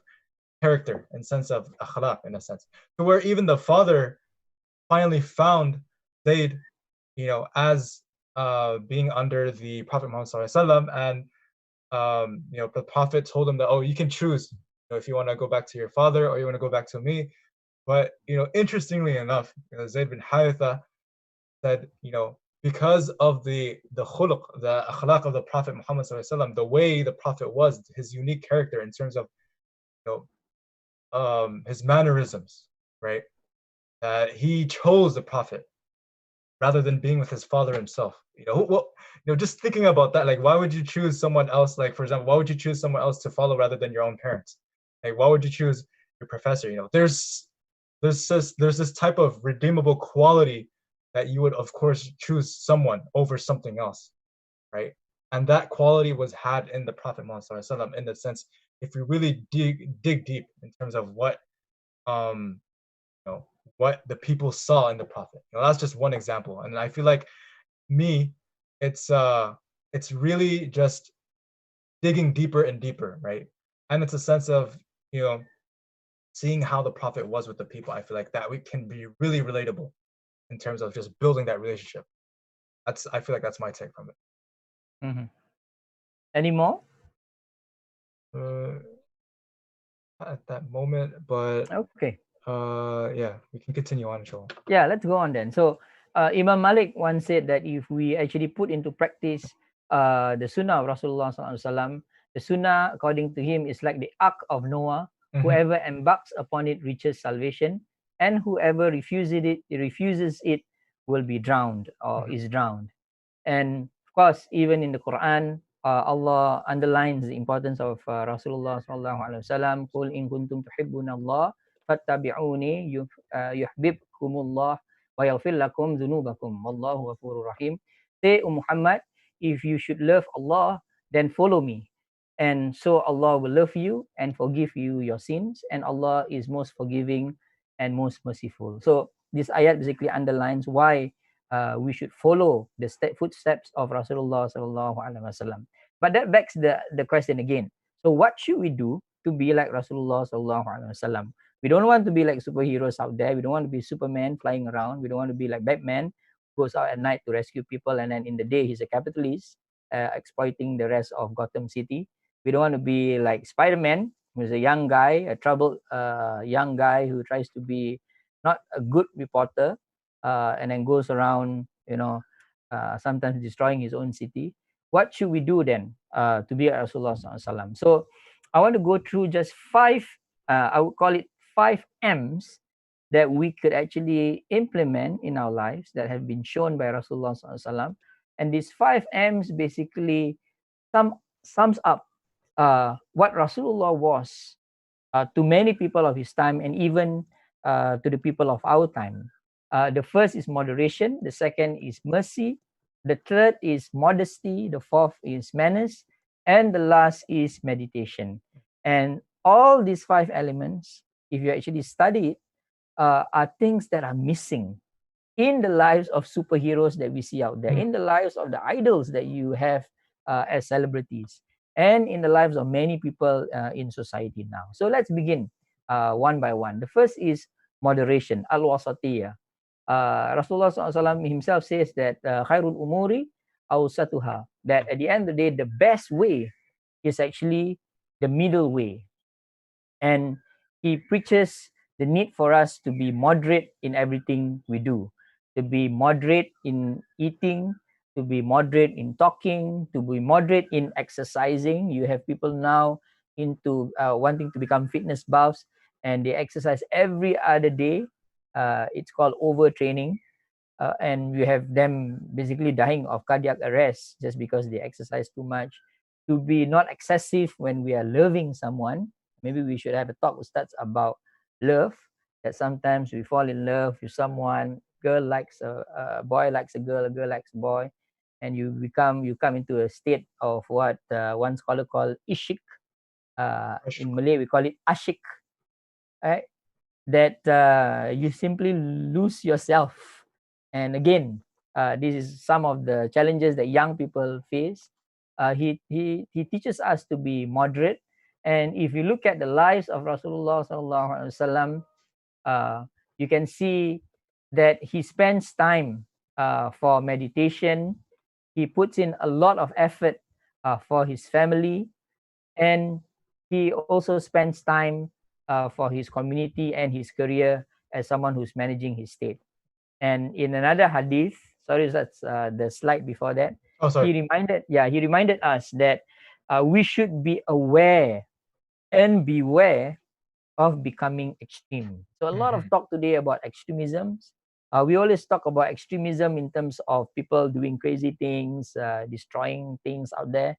character, in sense of akhlaq, in a sense, to where even the father finally found Zayd, as being under the Prophet Muhammad ﷺ, and the Prophet told him that, oh, you can choose, if you want to go back to your father or you want to go back to me. But interestingly enough, Zayd bin Haritha said, because of the khuluq, the akhlaq of the Prophet Muhammad ﷺ, the way the Prophet was, his unique character in terms of his mannerisms, right? He chose the Prophet rather than being with his father himself. Just thinking about that, like, why would you choose someone else? Like, for example, why would you choose someone else to follow rather than your own parents? Like, why would you choose your professor? There's this type of redeemable quality that you would, of course, choose someone over something else, right? And that quality was had in the Prophet Muhammad ﷺ, in the sense, if we really dig deep in terms of what what the people saw in the Prophet. That's just one example. And I feel like it's really just digging deeper and deeper, right? And it's a sense of, seeing how the Prophet was with the people. I feel like that we can be really relatable in terms of just building that relationship. I feel like that's my take from it. Mm-hmm. Any more? At that moment, but okay. Yeah, we can continue on, inshallah. Yeah, let's go on then. So Imam Malik once said that if we actually put into practice the Sunnah of Rasulullah SAW, the Sunnah, according to him, is like the Ark of Noah. Mm-hmm. Whoever embarks upon it reaches salvation, and whoever refuses it will be drowned or is drowned. And of course, even in the Quran, Allah underlines the importance of Rasulullah SAW. Qul in kuntum tuhibbuna Allah fattabi'uni yuhibbukumullah wa yaghfir lakum dhunubakum wallahu ghafurur rahim. Say, O Muhammad, if you should love Allah, then follow me, and so Allah will love you and forgive you your sins, and Allah is most forgiving and most merciful. So this ayat basically underlines why we should follow the footsteps of Rasulullah sallallahu alaihi wasallam. But that begs the question again. So what should we do to be like Rasulullah sallallahu alaihi wasallam? We don't want to be like superheroes out there. We don't want to be Superman flying around. We don't want to be like Batman, who goes out at night to rescue people, and then in the day he's a capitalist, exploiting the rest of Gotham City. We don't want to be like Spider-Man, who's a young guy, a troubled young guy who tries to be not a good reporter, and then goes around, sometimes destroying his own city. What should we do then to be a Rasulullah sallallahu alaihi wasallam? So I want to go through just five, I would call it 5 M's that we could actually implement in our lives that have been shown by Rasulullah sallallahu alaihi wasallam. And these 5 M's basically sums up what Rasulullah was to many people of his time, and even to the people of our time. The first is moderation. The second is mercy. The third is modesty. The fourth is manners. And the last is meditation. And all these 5 elements, if you actually study it, are things that are missing in the lives of superheroes that we see out there, in the lives of the idols that you have as celebrities, and in the lives of many people in society now. So let's begin one by one. The first is moderation, al-wasatiyah. Rasulullah SAW himself says that khairul umuri awsatuha, that at the end of the day, the best way is actually the middle way. And he preaches the need for us to be moderate in everything we do, to be moderate in eating, to be moderate in talking, to be moderate in exercising. You have people now into wanting to become fitness buffs, and they exercise every other day. It's called overtraining, and you have them basically dying of cardiac arrest just because they exercise too much. To be not excessive when we are loving someone. Maybe we should have a talk with Ustaz about love, that sometimes we fall in love with someone. Girl likes a boy likes a girl likes a boy, and you come into a state of what one scholar called ishq. In Malay we call it ashik, right? That you simply lose yourself. And again, this is some of the challenges that young people face. He teaches us to be moderate. And if you look at the lives of Rasulullah sallallahu alaihi wasallam, you can see that he spends time for meditation. He puts in a lot of effort for his family, and he also spends time for his community and his career as someone who's managing his state. And in another hadith, sorry, that's the slide before that. Oh, sorry. He reminded us that we should be aware and beware of becoming extreme. So a lot of talk today about extremisms. We always talk about extremism in terms of people doing crazy things, destroying things out there.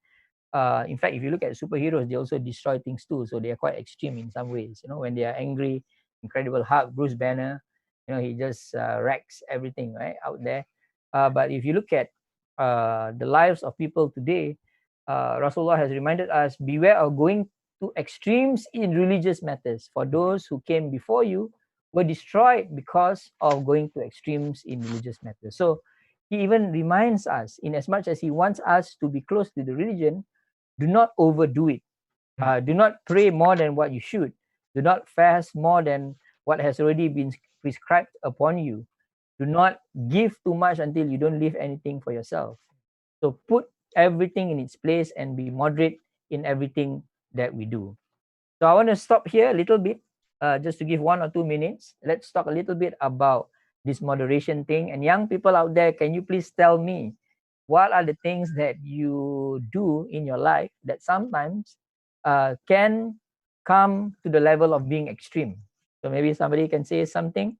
In fact, if you look at superheroes, they also destroy things too. So they are quite extreme in some ways. When they are angry, Incredible Hulk, Bruce Banner, he just wrecks everything right out there. But if you look at the lives of people today, Rasulullah has reminded us, beware of going to extremes in religious matters. For those who came before you were destroyed because of going to extremes in religious matters. So he even reminds us, in as much as he wants us to be close to the religion, do not overdo it. Do not pray more than what you should. Do not fast more than what has already been prescribed upon you. Do not give too much until you don't leave anything for yourself. So put everything in its place and be moderate in everything that we do. So I want to stop here a little bit, just to give 1 or 2 minutes. Let's talk a little bit about this moderation thing. And young people out there, can you please tell me, what are the things that you do in your life that sometimes can come to the level of being extreme? So maybe somebody can say something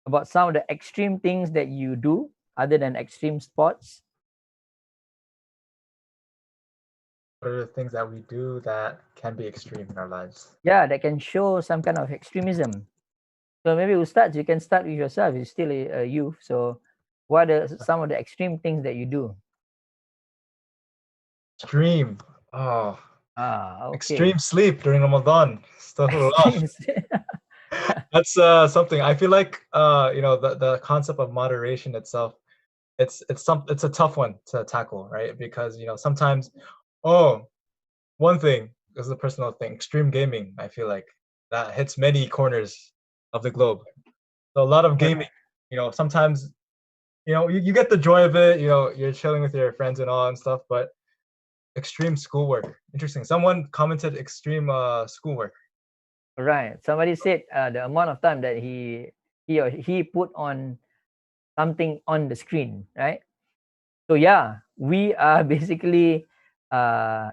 about some of the extreme things that you do other than extreme sports. What are the things that we do that can be extreme in our lives? Yeah, that can show some kind of extremism. So maybe Ustaz, you can start with yourself. You're still a youth. So what are some of the extreme things that you do? Extreme. Oh. Okay. Extreme sleep during Ramadan. Astaghfirullah. That's something. I feel like the concept of moderation itself, it's a tough one to tackle, right? Because sometimes, oh, one thing, this is a personal thing, extreme gaming, I feel like that hits many corners of the globe. So a lot of gaming, sometimes you get the joy of it, you're chilling with your friends and all and stuff, but extreme schoolwork. Interesting. Someone commented extreme schoolwork. Right. Somebody said the amount of time that he put on something on the screen, right? So yeah, we are basically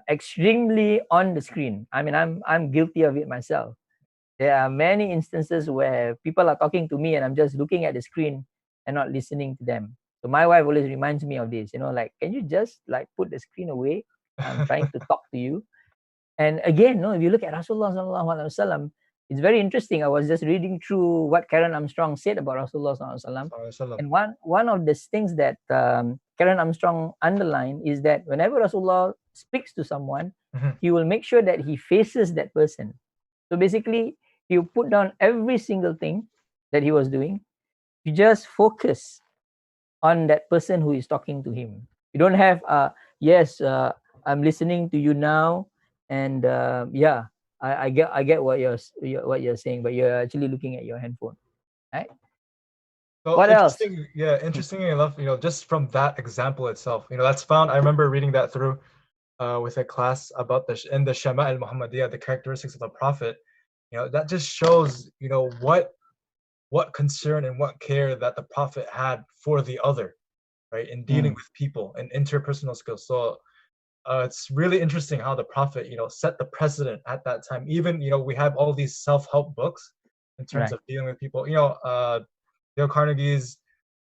extremely on the screen. I mean, I'm guilty of it myself. There are many instances where people are talking to me and I'm just looking at the screen and not listening to them. So my wife always reminds me of this, like, can you just like put the screen away? I'm trying to talk to you. And again, no, if you look at Rasulullah sallallahu alaihi wasallam, it's very interesting. I was just reading through what Karen Armstrong said about Rasulullah sallallahu alaihi wasallam, and one of the things that Karen Armstrong underlined is that whenever Rasulullah speaks to someone, he will make sure that he faces that person. So basically, he will put down every single thing that he was doing. You just focus on that person who is talking to him. You don't have yes, I'm listening to you now, and yeah, I get what you're saying, but you're actually looking at your handphone, right? So What else? interesting, yeah, interestingly enough, just from that example itself, that's found. I remember reading that through with a class about in the Shama al Muhammadiyah, the characteristics of the Prophet. That just shows, what concern and what care that the Prophet had for the other, right, in dealing with people and interpersonal skills. So it's really interesting how the Prophet, set the precedent at that time. Even, we have all these self-help books in terms of dealing with people. Dale Carnegie's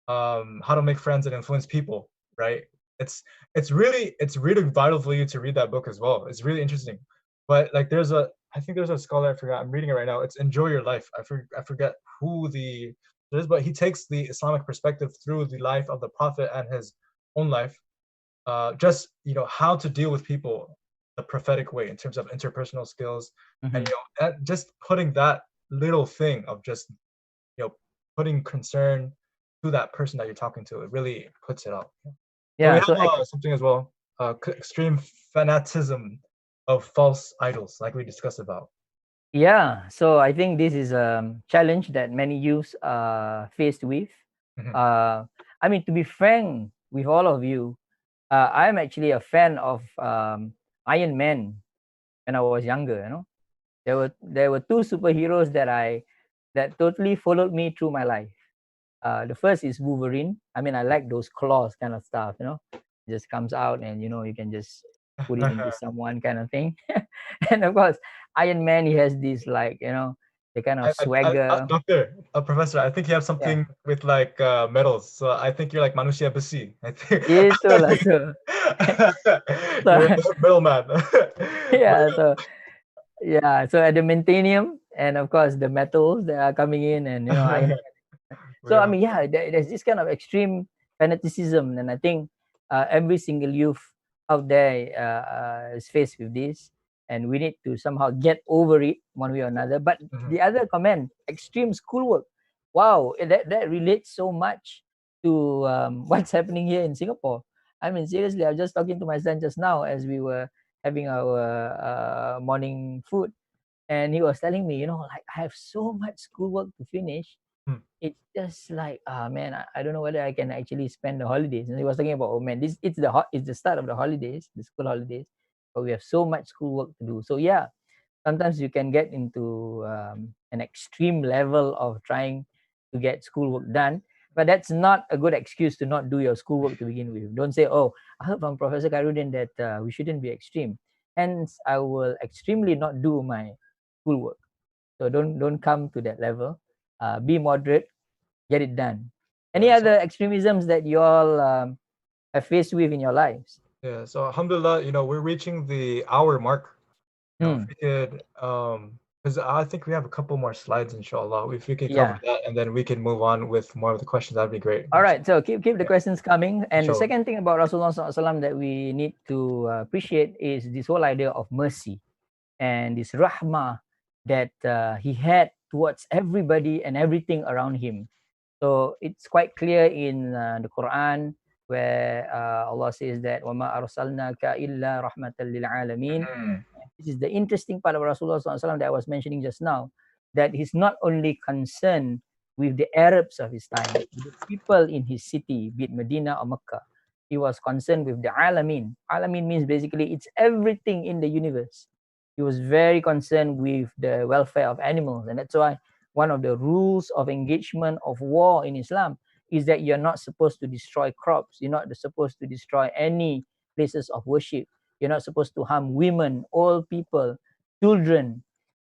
How to Make Friends and Influence People, right? It's really vital for you to read that book as well. It's really interesting. But like I think there's a scholar, I forgot, I'm reading it right now. It's Enjoy Your Life. I forget who it is, but he takes the Islamic perspective through the life of the Prophet and his own life. Just how to deal with people the prophetic way in terms of interpersonal skills, and just putting that little thing of just putting concern to that person that you're talking to, it really puts it up. Yeah. So we have something as well, extreme fanaticism of false idols, like we discussed about. Yeah, so I think this is a challenge that many youths are faced with. I mean, to be frank with all of you, I'm actually a fan of Iron Man when I was younger. There were two superheroes that totally followed me through my life. The first is Wolverine. I mean, I like those claws kind of stuff. It just comes out and you can just put it into someone kind of thing. And of course, Iron Man, he has this like the kind of swagger. Doctor, professor, I think you have something with like metals. So I think you're like Manusia Besi. I think. Itulah so. You're the middleman. So at the Mentanium, and of course the metals that are coming in, and Iron Man. So I mean, there's this kind of extreme fanaticism, and I think every single youth out there is faced with this, and we need to somehow get over it one way or another. But the other comment, extreme schoolwork, wow, that relates so much to what's happening here in Singapore. I mean, seriously, I was just talking to my son just now as we were having our morning food, and he was telling me, like, I have so much schoolwork to finish. It's just like, man, I don't know whether I can actually spend the holidays. And he was talking about, oh man, it's the start of the holidays, the school holidays, but we have so much schoolwork to do. So yeah, sometimes you can get into an extreme level of trying to get schoolwork done, but that's not a good excuse to not do your schoolwork to begin with. Don't say, oh, I heard from Professor Khairuddin that we shouldn't be extreme, hence I will extremely not do my schoolwork. So don't come to that level. Be moderate, get it done. Any other extremisms that you all have faced with in your lives? Yeah, so alhamdulillah, we're reaching the hour mark. If we could, because I think we have a couple more slides, inshallah. If we could cover that, and then we can move on with more of the questions, that'd be great. All right, so keep the questions coming. And the second thing about Rasulullah SAW that we need to appreciate is this whole idea of mercy and this rahmah that he had towards everybody and everything around him. So it's quite clear in the Quran where Allah says that وَمَا أَرْسَلْنَاكَ إِلَّا رَحْمَةً لِلْعَالَمِينَ. This is the interesting part of Rasulullah SAW that I was mentioning just now, that he's not only concerned with the Arabs of his time, the people in his city, be it Medina or Mecca. He was concerned with the Alamin. Alamin means basically it's everything in the universe. He was very concerned with the welfare of animals, and that's why one of the rules of engagement of war in Islam is that you're not supposed to destroy crops. You're not supposed to destroy any places of worship. You're not supposed to harm women, old people, children.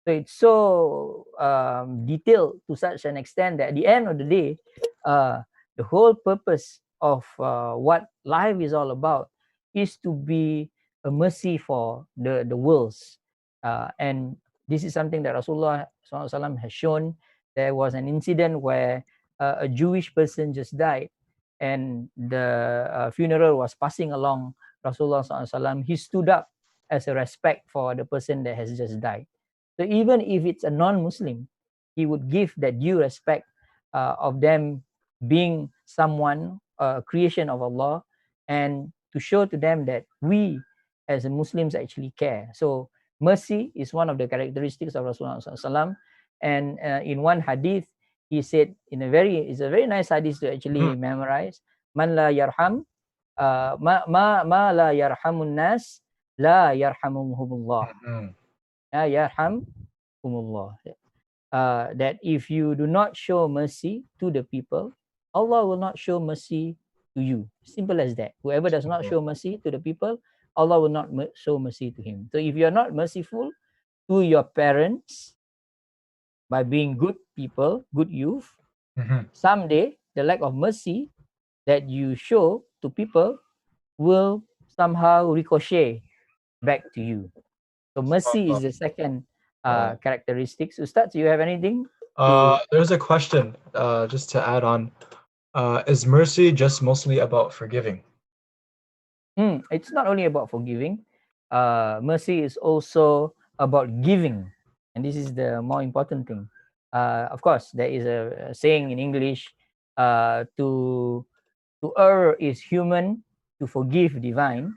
So it's so detailed to such an extent that at the end of the day, the whole purpose of what life is all about is to be a mercy for the worlds. And this is something that Rasulullah SAW has shown. There was an incident where a Jewish person just died, and the funeral was passing along Rasulullah SAW. He stood up as a respect for the person that has just died. So even if it's a non-Muslim, he would give that due respect of them being someone, a creation of Allah, and to show to them that we as Muslims actually care. So mercy is one of the characteristics of Rasulullah SAW. And in one hadith, he said, it's a very nice hadith to actually memorize. Man la yarham, ma la yarhamun nas, la yarhamuhumullah. La yarhamhumullah. That if you do not show mercy to the people, Allah will not show mercy to you. Simple as that. Whoever does not show mercy to the people, Allah will not show mercy to him. So if you are not merciful to your parents by being good people, good youth, someday the lack of mercy that you show to people will somehow ricochet back to you. So mercy is the second characteristics. Ustaz, do you have anything? There's a question just to add on. Is mercy just mostly about forgiving? It's not only about forgiving. Mercy is also about giving, and this is the more important thing. Of course, there is a saying in English, to err is human, to forgive divine.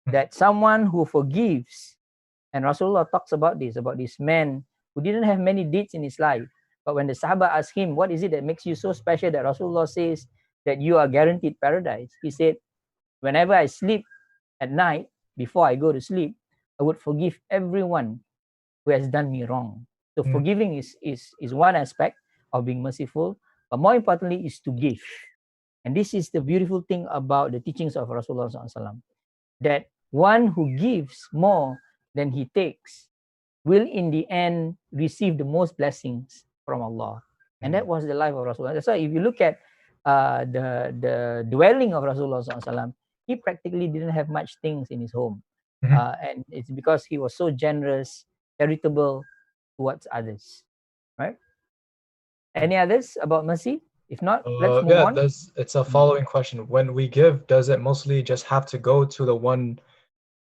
That someone who forgives, and Rasulullah talks about this man who didn't have many deeds in his life, but when the Sahaba asked him, what is it that makes you so special that Rasulullah says that you are guaranteed paradise? He said, whenever I sleep at night, before I go to sleep, I would forgive everyone who has done me wrong. So forgiving is one aspect of being merciful, but more importantly is to give. And this is the beautiful thing about the teachings of Rasulullah SAW, that one who gives more than he takes will in the end receive the most blessings from Allah. And that was the life of Rasulullah. That's why if you look at the dwelling of Rasulullah SAW, he practically didn't have much things in his home. And it's because he was so generous, charitable towards others. Right? Any others about mercy? If not, let's move on. It's a following question. When we give, does it mostly just have to go to the one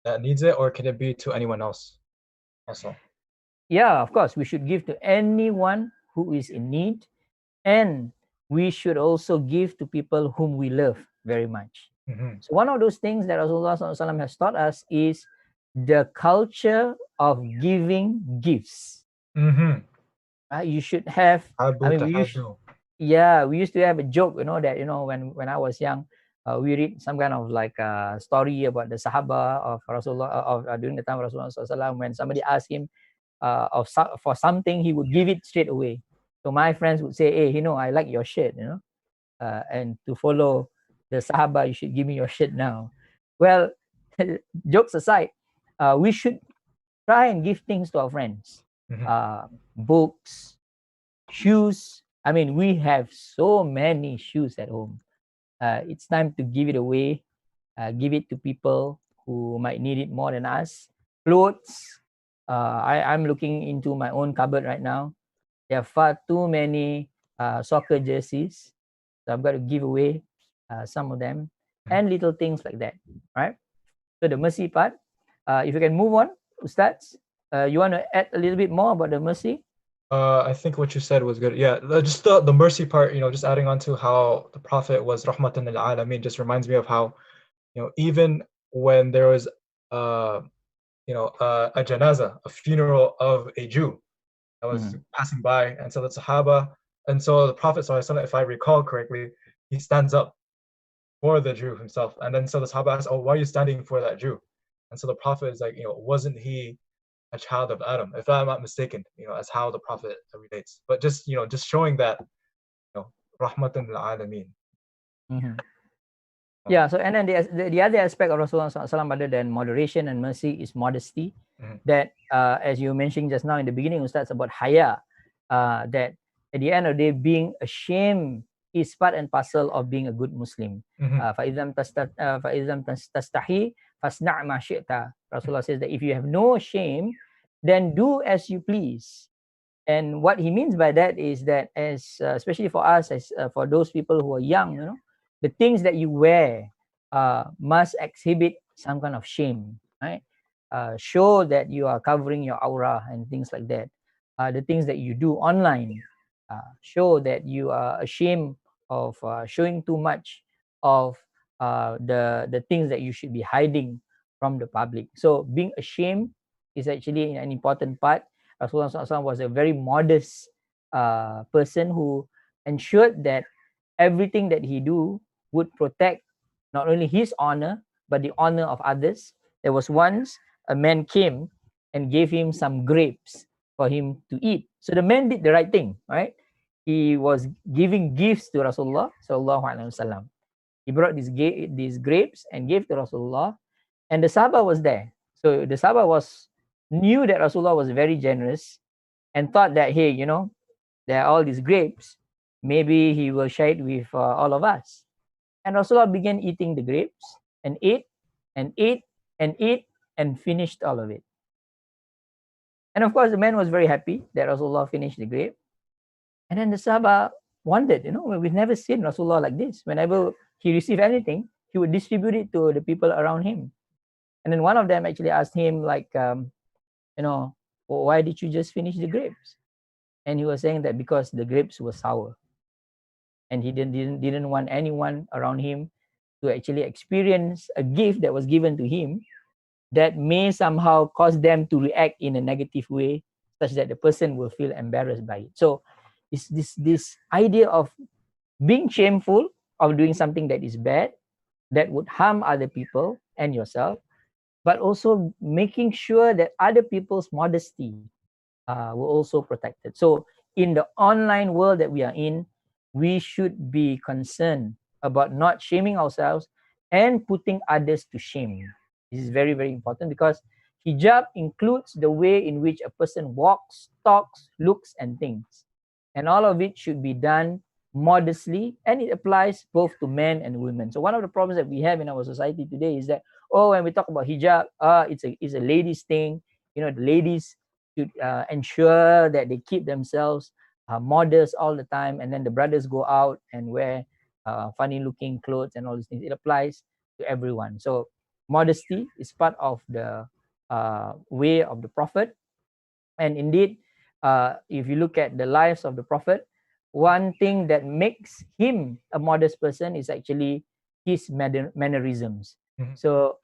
that needs it, or can it be to anyone else also? Yeah, of course. We should give to anyone who is in need, and we should also give to people whom we love very much. So one of those things that Rasulullah SAW has taught us is the culture of giving gifts. You should have. We used to have a joke, that when I was young, we read some kind of like a story about the Sahaba of Rasulullah during the time of Rasulullah SAW. When somebody asked him for something, he would give it straight away. So my friends would say, "Hey, I like your shirt, and to follow the Sahaba, you should give me your shirt now." Well, jokes aside, we should try and give things to our friends. Books, shoes. I mean, we have so many shoes at home. It's time to give it away. Give it to people who might need it more than us. Clothes. I'm looking into my own cupboard right now. There are far too many soccer jerseys. So I've got to give away some of them, and little things like that, right? So the mercy part. If you can move on, Ustaz, you want to add a little bit more about the mercy? I think what you said was good. Yeah, just the mercy part, just adding on to how the Prophet was rahmatan lil alamin just reminds me of how, even when there was uh, a janaza, a funeral of a Jew that was passing by, and so the Sahaba, and so the Prophet ﷺ, if I recall correctly, he stands up for the Jew himself, and then so the Sahaba asks, "Oh, why are you standing for that Jew?" And so the Prophet is like, wasn't he a child of Adam, if I'm not mistaken, as how the Prophet relates. But just showing that, rahmatan lil alameen. Yeah, so and then the other aspect of Rasulullah SAW other than moderation and mercy is modesty. That as you mentioned just now in the beginning, Ustaz, about haya, that at the end of the day, being ashamed is part and parcel of being a good Muslim. فَإِذَمْ تَسْتَحِي فَاسْنَعْ مَا شِئْتَ. Rasulullah says that if you have no shame, then do as you please. And what he means by that is that, as especially for us, as for those people who are young, the things that you wear must exhibit some kind of shame, right? Show that you are covering your aura and things like that. The things that you do online show that you are ashamed of showing too much of the things that you should be hiding from the public. So being ashamed is actually an important part. Rasulullah SAW was a very modest person who ensured that everything that he do would protect not only his honor, but the honor of others. There was once a man came and gave him some grapes for him to eat. So the man did the right thing, right? He was giving gifts to Rasulullah sallallahu alaihi wasallam. He brought these grapes and gave to Rasulullah, and the Sahaba was there. So the Sahaba knew that Rasulullah was very generous and thought that, hey, there are all these grapes, maybe he will share it with all of us. And Rasulullah began eating the grapes and ate and ate and ate and finished all of it. And of course, the man was very happy that Rasulullah finished the grape. And then the Sahaba wondered, we've never seen Rasulullah like this. Whenever he received anything, he would distribute it to the people around him. And then one of them actually asked him, like, why did you just finish the grapes? And he was saying that because the grapes were sour, and he didn't want anyone around him to actually experience a gift that was given to him that may somehow cause them to react in a negative way, such that the person will feel embarrassed by it. So it's this idea of being shameful of doing something that is bad, that would harm other people and yourself, but also making sure that other people's modesty were also protected. So in the online world that we are in, we should be concerned about not shaming ourselves and putting others to shame. This is very, very important, because hijab includes the way in which a person walks, talks, looks, and thinks. And all of it should be done modestly, and it applies both to men and women. So one of the problems that we have in our society today is that, when we talk about hijab, it's a ladies thing. The ladies should ensure that they keep themselves modest all the time, and then the brothers go out and wear funny looking clothes and all these things. It applies to everyone. So modesty is part of the way of the Prophet. And indeed, if you look at the lives of the Prophet, one thing that makes him a modest person is actually his mannerisms. So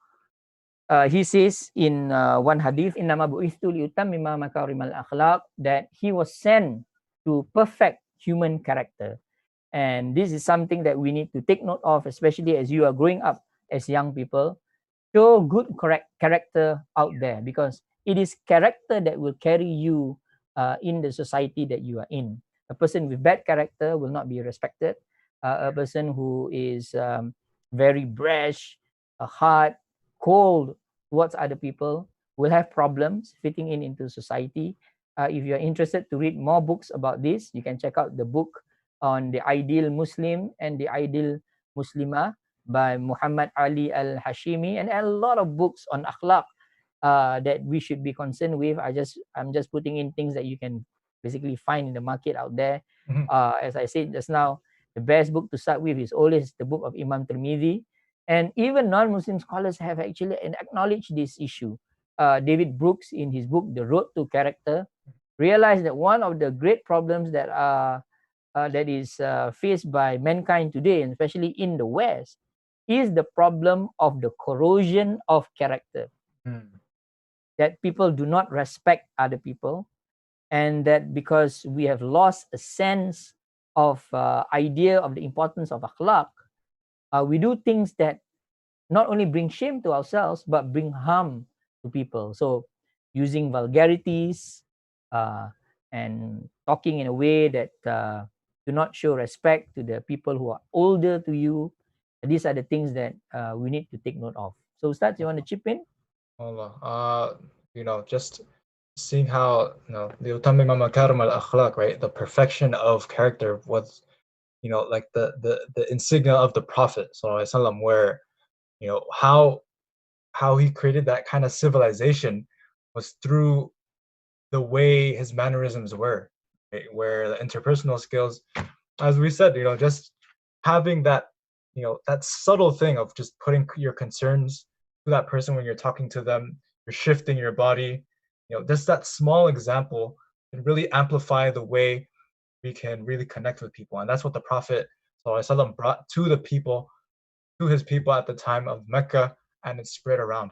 he says in one hadith, "Innama bu'ithtu liutammima makarimal akhlaq," that he was sent to perfect human character. And this is something that we need to take note of, especially as you are growing up as young people. Show good character out there, because it is character that will carry you in the society that you are in. A person with bad character will not be respected. A person who is very brash, hard, cold towards other people will have problems fitting into society. If you're interested to read more books about this, you can check out the book on the ideal Muslim and the ideal Muslimah by Muhammad Ali al-Hashimi, and a lot of books on akhlaq that we should be concerned with. I'm just putting in things that you can basically find in the market out there. As I said just now, the best book to start with is always the book of Imam Tirmidhi. And even non-Muslim scholars have actually acknowledged this issue. David Brooks, in his book, The Road to Character, realize that one of the great problems that is faced by mankind today, and especially in the West, is the problem of the corrosion of character. That people do not respect other people, and that because we have lost a sense of idea of the importance of akhlaq, we do things that not only bring shame to ourselves but bring harm to people. So using vulgarities and talking in a way that do not show respect to the people who are older to you, these are the things that we need to take note of. So Ustaz, you want to chip in? Allah, just seeing how, لِيُتَمِّمَ مَكَارِمَ الْأَخْلَاقِ, right? The perfection of character was, like the insignia of the Prophet Sallallahu Alaihi Wasallam, where, how he created that kind of civilization was through the way his mannerisms were, right? Where the interpersonal skills, as we said, just having that, that subtle thing of just putting your concerns to that person when you're talking to them, you're shifting your body, just that small example can really amplify the way we can really connect with people. And that's what the Prophet ﷺ brought to the people, to his people at the time of Mecca, and it spread around.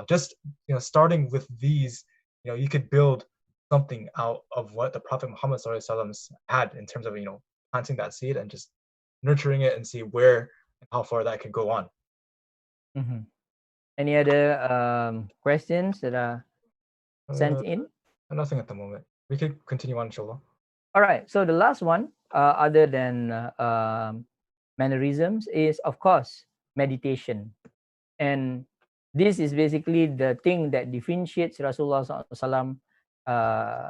Just starting with these, you could build something out of what the Prophet Muhammad ﷺ had in terms of planting that seed and just nurturing it and see where and how far that can go on. Mm-hmm. Any other questions that are sent in? Nothing at the moment. We could continue on, inshallah. All right. So the last one, other than mannerisms, is of course meditation, and this is basically the thing that differentiates Rasulullah SAW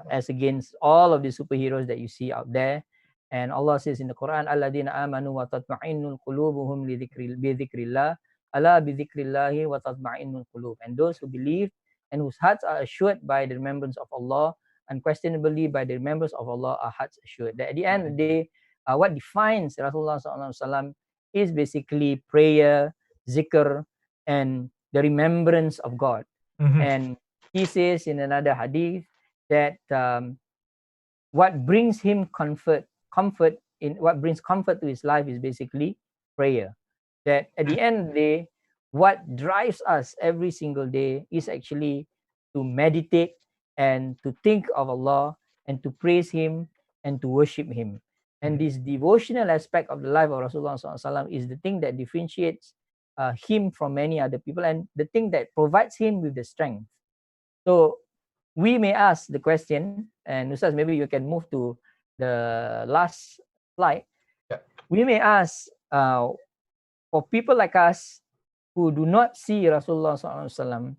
as against all of the superheroes that you see out there. And Allah says in the Quran, "Alladina amanu wa tatma'innul qulubuhum bi dhikrillah, ala bi dhikrillahi wa tatma'innul qulub." And those who believe and whose hearts are assured by the remembrance of Allah, unquestionably by the remembrance of Allah, our hearts assured. That at the end of the day, what defines Rasulullah SAW is basically prayer, zikr, and the remembrance of God. And he says in another hadith that what brings him comfort in what brings comfort to his life is basically prayer. That at the end of the day, what drives us every single day is actually to meditate and to think of Allah and to praise Him and to worship Him. And this devotional aspect of the life of Rasulullah SAW is the thing that differentiates him from many other people, and the thing that provides him with the strength. So we may ask the question, and Ustaz, maybe you can move to the last slide. Yeah. We may ask, for people like us who do not see Rasulullah SAW,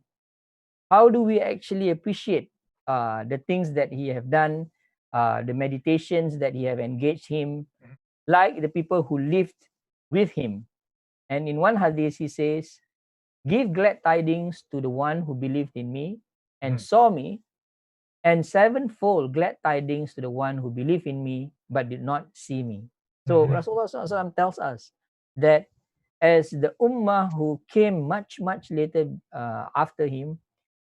how do we actually appreciate the things that he have done, the meditations that he have engaged him, like the people who lived with him? And in one hadith, he says, "Give glad tidings to the one who believed in me and saw me, and sevenfold glad tidings to the one who believed in me but did not see me." So Rasulullah SAW tells us that as the ummah who came much, much later after him,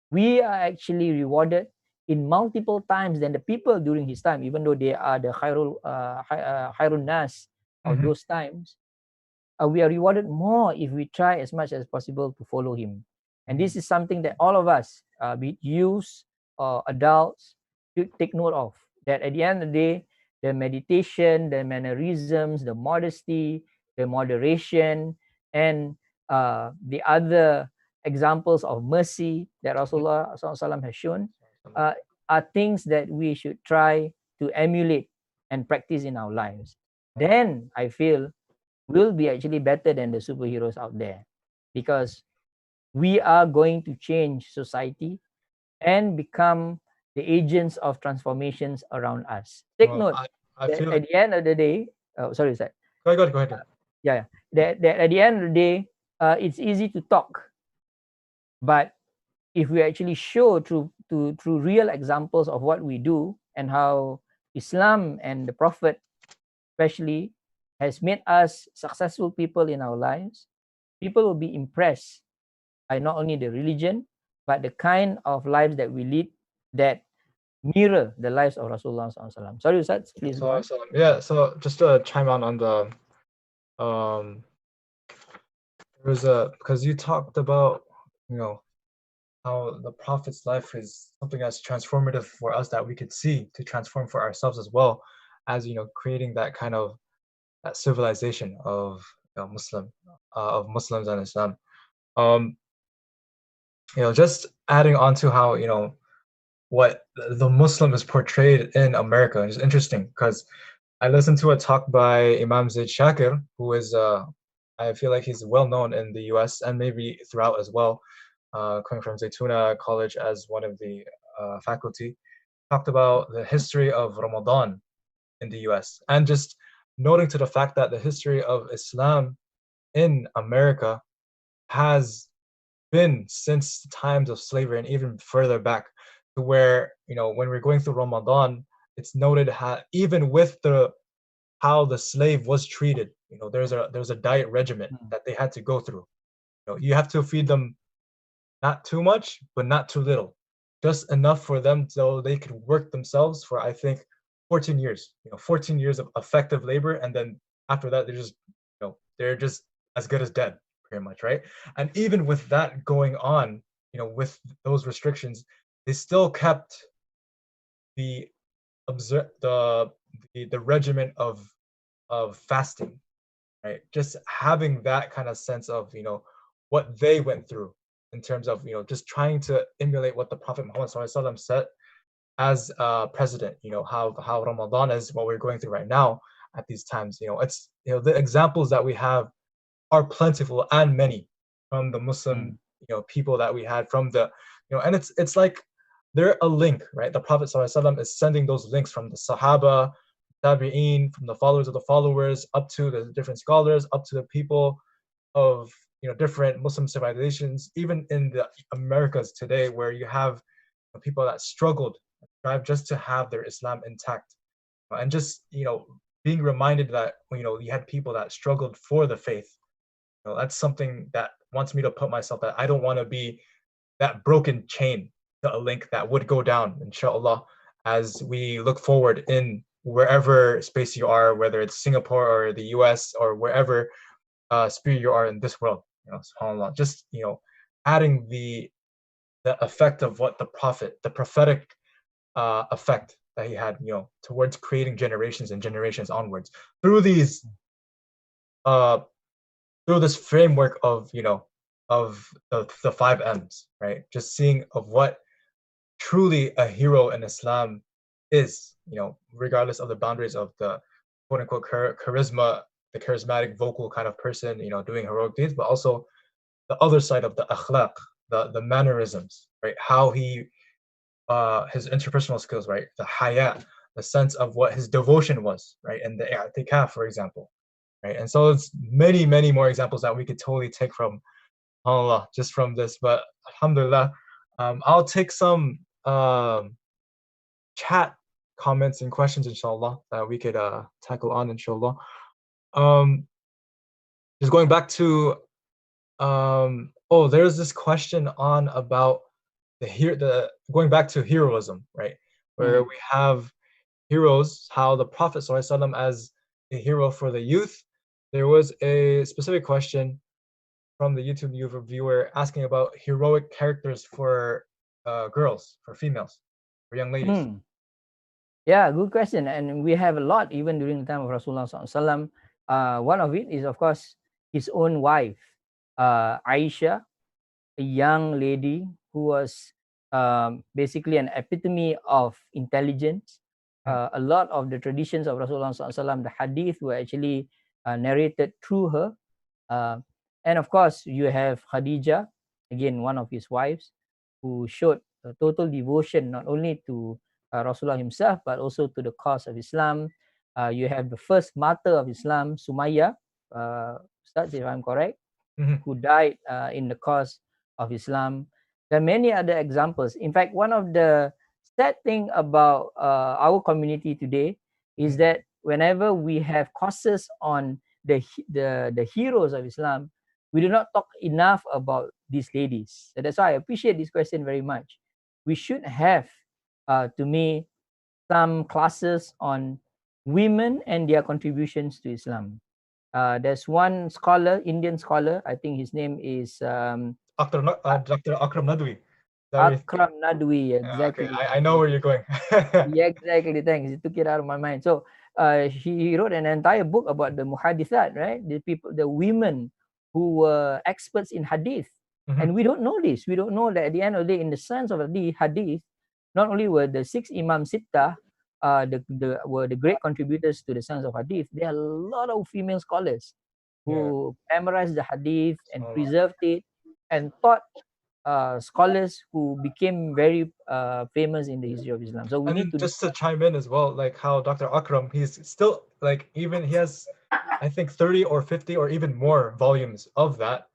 we are actually rewarded in multiple times than the people during his time, even though they are the khairun nas of those times. We are rewarded more if we try as much as possible to follow him. And this is something that all of us, be it youths or adults, should take note of. That at the end of the day, the meditation, the mannerisms, the modesty, the moderation, and the other examples of mercy that Rasulullah SAW has shown are things that we should try to emulate and practice in our lives. Then I feel will be actually better than the superheroes out there, because we are going to change society and become the agents of transformations around us. Take note I that feel at the end of the day, sorry, sir. Go ahead. Yeah. That at the end of the day, it's easy to talk, but if we actually show through real examples of what we do and how Islam and the Prophet especially has made us successful people in our lives, people will be impressed by not only the religion, but the kind of lives that we lead, that mirror the lives of Rasulullah SAW. Sorry, Ustaz, please go on. Yeah, so just to chime on the um there was because you talked about, you know, how the Prophet's life is something that's transformative for us that we could see to transform for ourselves as well, as you know, creating that kind of that civilization of of Muslims and Islam. Um, you know, just adding on to how, you know, what the Muslim is portrayed in America is interesting because I listened to a talk by Imam Zaid Shakir, who is I feel like he's well known in the U.S. and maybe throughout as well, coming from Zaytuna College as one of the faculty. Talked about the history of Ramadan in the U.S. and just noting to the fact that the history of Islam in America has been since the times of slavery and even further back, to where, you know, when we're going through Ramadan, it's noted how even with the how the slave was treated, you know, there's a diet regimen that they had to go through. You know, you have to feed them not too much, but not too little, just enough for them so they could work themselves for, I think, 14 years. You know, 14 years of effective labor, and then after that, they're just, you know, they're just as good as dead, pretty much, right? And even with that going on, you know, with those restrictions, they still kept the observe the regimen of fasting, right? Just having that kind of sense of, you know, what they went through in terms of, you know, just trying to emulate what the Prophet Muhammad SAW said as president. You know, how Ramadan is what we're going through right now at these times. You know, it's, you know, the examples that we have are plentiful and many from the Muslim, you know, people that we had from the, you know, and it's like they're a link, right? The Prophet ﷺ is sending those links from the Sahaba, Tabi'een, from the followers of the followers, up to the different scholars, up to the people of, you know, different Muslim civilizations, even in the Americas today, where you have people that struggled, strive just to have their Islam intact, and just, you know, being reminded that, you know, you had people that struggled for the faith. You know, that's something that wants me to put myself, that I don't want to be that broken chain to a link that would go down, inshallah, as we look forward in wherever space you are, whether it's Singapore or the US or wherever sphere you are in this world. You know, subhanAllah. Just, you know, adding the effect of what the Prophet, the prophetic effect that he had, you know, towards creating generations and generations onwards through these uh through this framework of, you know, of the five M's, right? Just seeing of what truly a hero in Islam is, you know, regardless of the boundaries of the quote unquote charisma, the charismatic vocal kind of person, you know, doing heroic deeds, but also the other side of the akhlaq, the mannerisms, right? How he his interpersonal skills, right? The hayat, the sense of what his devotion was, right? And the i'tikaf, for example, right? And so it's many, many more examples that we could totally take from Allah just from this. But alhamdulillah, I'll take some chat comments and questions, inshallah, that we could tackle on, inshallah. Um, just going back to oh, there's this question on about the going back to heroism, right? Where we have heroes, how the Prophet ﷺ as a hero for the youth. There was a specific question from the YouTube viewer asking about heroic characters for girls, for females, for young ladies. Yeah, good question. And we have a lot even during the time of Rasulullah SAW. One of it is, of course, his own wife, Aisha, a young lady who was basically an epitome of intelligence. A lot of the traditions of Rasulullah SAW, the hadith, were actually narrated through her. And of course, you have Khadija, again, one of his wives, who showed a total devotion not only to Rasulullah himself, but also to the cause of Islam. You have the first martyr of Islam, Sumayyah, Ustaz, if I'm correct, who died in the cause of Islam. There are many other examples. In fact, one of the sad thing about our community today is that whenever we have courses on the heroes of Islam, we do not talk enough about these ladies. So that's why I appreciate this question very much. We should have to me some classes on women and their contributions to Islam. There's one scholar, Indian scholar, I think his name is Dr. Akram Nadwi. Akram Nadwi, exactly. Okay, I know where you're going. Yeah, exactly. Thanks. You took it out of my mind. So he wrote an entire book about the muhadithat, right? The people, the women who were experts in hadith. Mhm. And we don't know this. We don't know that at the end of the day, in the sense of the hadith, not only were the 6 Imam Sittah were the great contributors to the science of hadith, there are a lot of female scholars who memorized the hadith and preserved it and taught scholars who became very famous in the history of Islam. So we need to just to chime in as well, like how Dr. Akram, he's still like, even he has, I think 30 or 50 or even more volumes of that,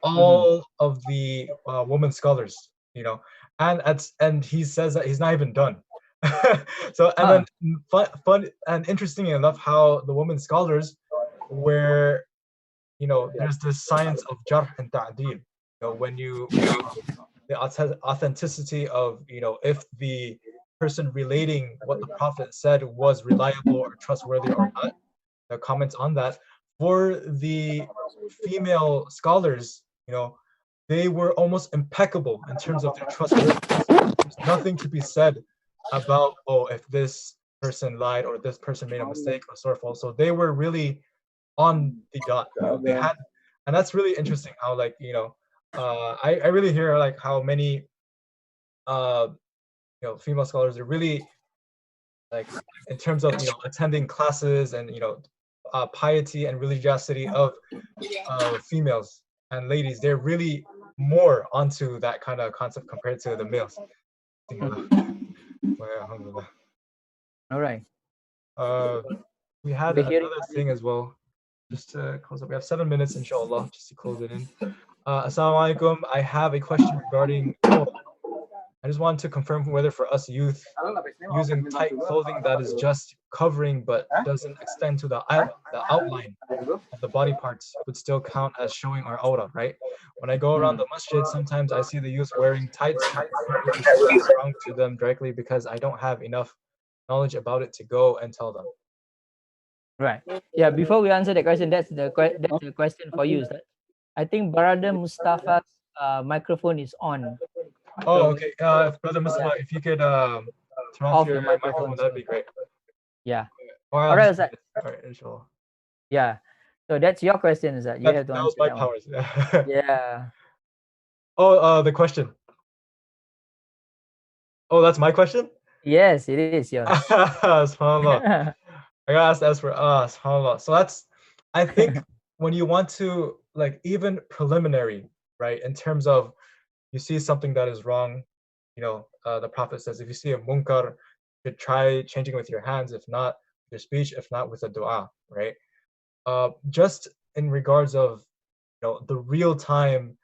all of the women scholars, you know, and he says that he's not even done. So then fun and interesting enough how the women scholars were, you know, there's this science of jarh and ta'dil, you know, when you the authenticity of, you know, if the person relating what the Prophet said was reliable or trustworthy or not, the comments on that. For the female scholars, you know, they were almost impeccable in terms of their trustworthiness. There's nothing to be said about, oh, if this person lied or this person made a mistake or so forth. So they were really on the dot. You know, they had, and that's really interesting how, like, you know, I really hear like how many you know, female scholars are really, like, in terms of, you know, attending classes and, you know, piety and religiosity of females and ladies, they're really more onto that kind of concept compared to the males. All right. We had another thing as well, just to close up. We have 7 minutes, inshallah, just to close it in. Assalamu alaikum. I have a question regarding, I just wanted to confirm whether for us youth, using tight clothing that is just covering but doesn't extend to the outline of the body parts would still count as showing our aura, right? When I go around the masjid, sometimes I see the youth wearing tights and wrong to them directly because I don't have enough knowledge about it to go and tell them. Right. Yeah. Before we answer the question, that's the question for you, Ustaz. I think Brother Mustafa's microphone is on. Oh, okay. Brother Mustafa, if you could turn off your microphone, that'd be great. Yeah. All right, Ustaz. All right, inshallah. Yeah. So that's your question, Ustaz. You have to answer that was my powers. Yeah. Oh, the question. Oh, that's my question? Yes, it is yours. SubhanAllah. I got asked as for SubhanAllah. So that's, I think when you want to, like, even preliminary, right, in terms of you see something that is wrong, you know, the Prophet says if you see a munkar, you should try changing with your hands, if not your speech, if not with a dua, right? Just in regards of, you know, the real time,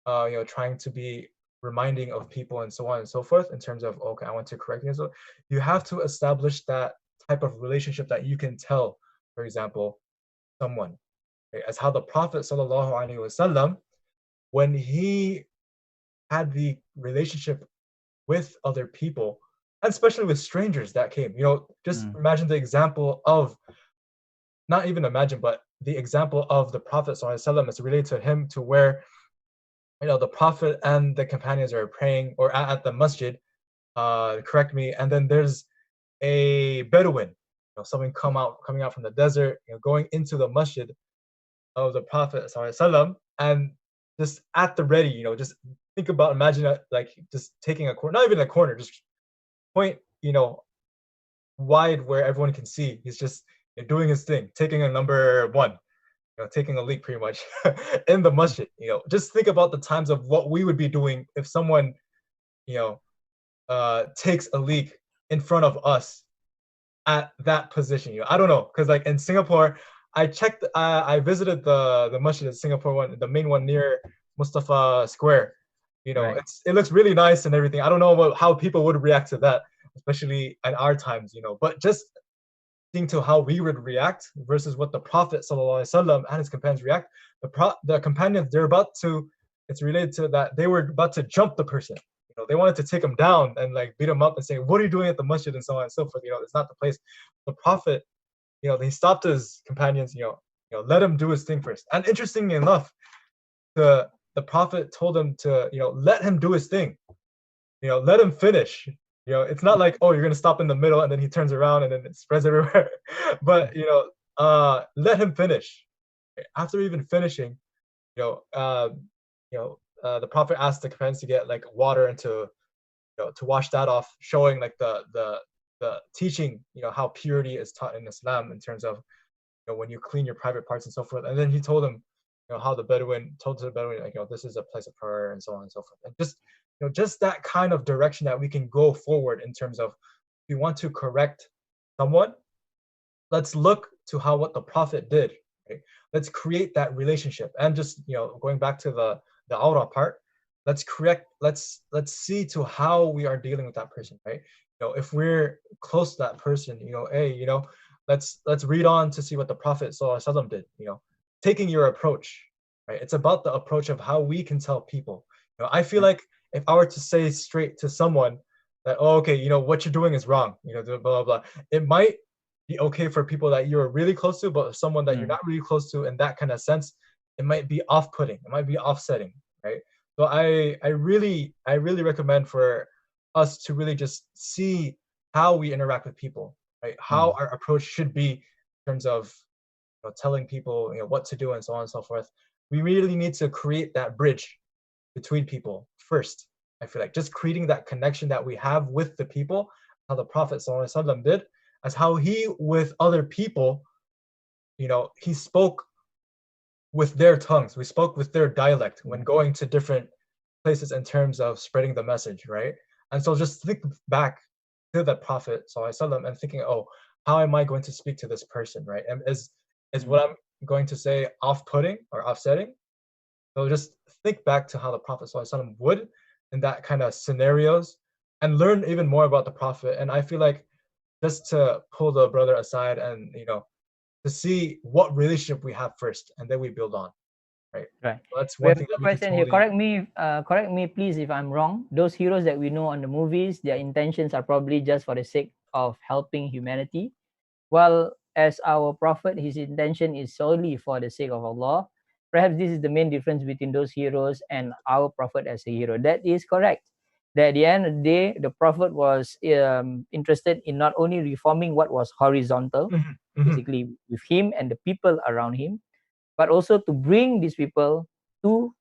you know, trying to be reminding of people and so on and so forth, in terms of, okay, I want to correct you. So you have to establish that type of relationship that you can tell, for example, someone, right? As how the Prophet sallallahu alaihi wasallam, when he had the relationship with other people, and especially with strangers that came, you know, just imagine the example of, not even imagine, but the example of the Prophet sallallahu alaihi wasallam is related to him, to where, you know, the Prophet and the companions are praying or at the masjid, correct me, and then there's a Bedouin, you know, someone coming out from the desert, you know, going into the masjid of the Prophet ﷺ, and just at the ready, you know, just think about, imagine like just taking a corner, not even a corner, just point, you know, wide where everyone can see. He's just, you know, doing his thing, taking a number one, you know, taking a leak pretty much in the masjid. You know, just think about the times of what we would be doing if someone, you know, takes a leak in front of us at that position. You know, I don't know, because like in Singapore, I checked, I visited the masjid in Singapore one, the main one near Mustafa Square. You know, it looks really nice and everything. I don't know how people would react to that, especially at our times, you know, but just think to how we would react versus what the Prophet ﷺ and his companions react. The companions, they're about to, it's related to that, they were about to jump the person. You they wanted to take him down and like beat him up and say, what are you doing at the masjid and so on and so forth. It's not the place. The Prophet, he stopped his companions, let him do his thing first. And interestingly enough, the Prophet told him to, let him do his thing. Let him finish. It's not like, oh, you're gonna stop in the middle and then he turns around and then it spreads everywhere. But let him finish. After even finishing, the Prophet asked the companions to get like water and to wash that off, showing like the teaching, how purity is taught in Islam in terms of when you clean your private parts and so forth. And then he told him, how the Bedouin told to the Bedouin, like, this is a place of prayer and so on and so forth. And just that kind of direction that we can go forward in terms of, if we want to correct someone, let's look to what the Prophet did. Right? Let's create that relationship. And just going back to the aura part, let's see to how we are dealing with that person, right? If we're close to that person, hey, let's read on to see what the Prophet ﷺ did. Taking your approach, right? It's about the approach of how we can tell people. I feel like if I were to say straight to someone that, oh, okay, what you're doing is wrong, blah blah blah, it might be okay for people that you're really close to, but someone that you're not really close to in that kind of sense, it might be off-putting, it might be offsetting, right? So I really recommend for us to really just see how we interact with people, right? How our approach should be in terms of telling people what to do and so on and so forth. We really need to create that bridge between people first. I feel like just creating that connection that we have with the people, how the Prophet ﷺ did, as how he with other people, he spoke with their tongues. We spoke with their dialect when going to different places in terms of spreading the message, right? And so just think back to the Prophet ﷺ and thinking, oh, how am I going to speak to this person, right? And is what I'm going to say off-putting or offsetting? So just think back to how the Prophet ﷺ would in that kind of scenarios and learn even more about the Prophet. And I feel like just to pull the brother aside and, to see what relationship we have first and then we build on, right? Right. So that's We one have thing a that we can question here. totally... Correct me, please, if I'm wrong. Those heroes that we know on the movies, their intentions are probably just for the sake of helping humanity. While as our Prophet, his intention is solely for the sake of Allah. Perhaps this is the main difference between those heroes and our Prophet as a hero. That is correct. That at the end of the day, the Prophet was interested in not only reforming what was horizontal, basically with him and the people around him, but also to bring these people to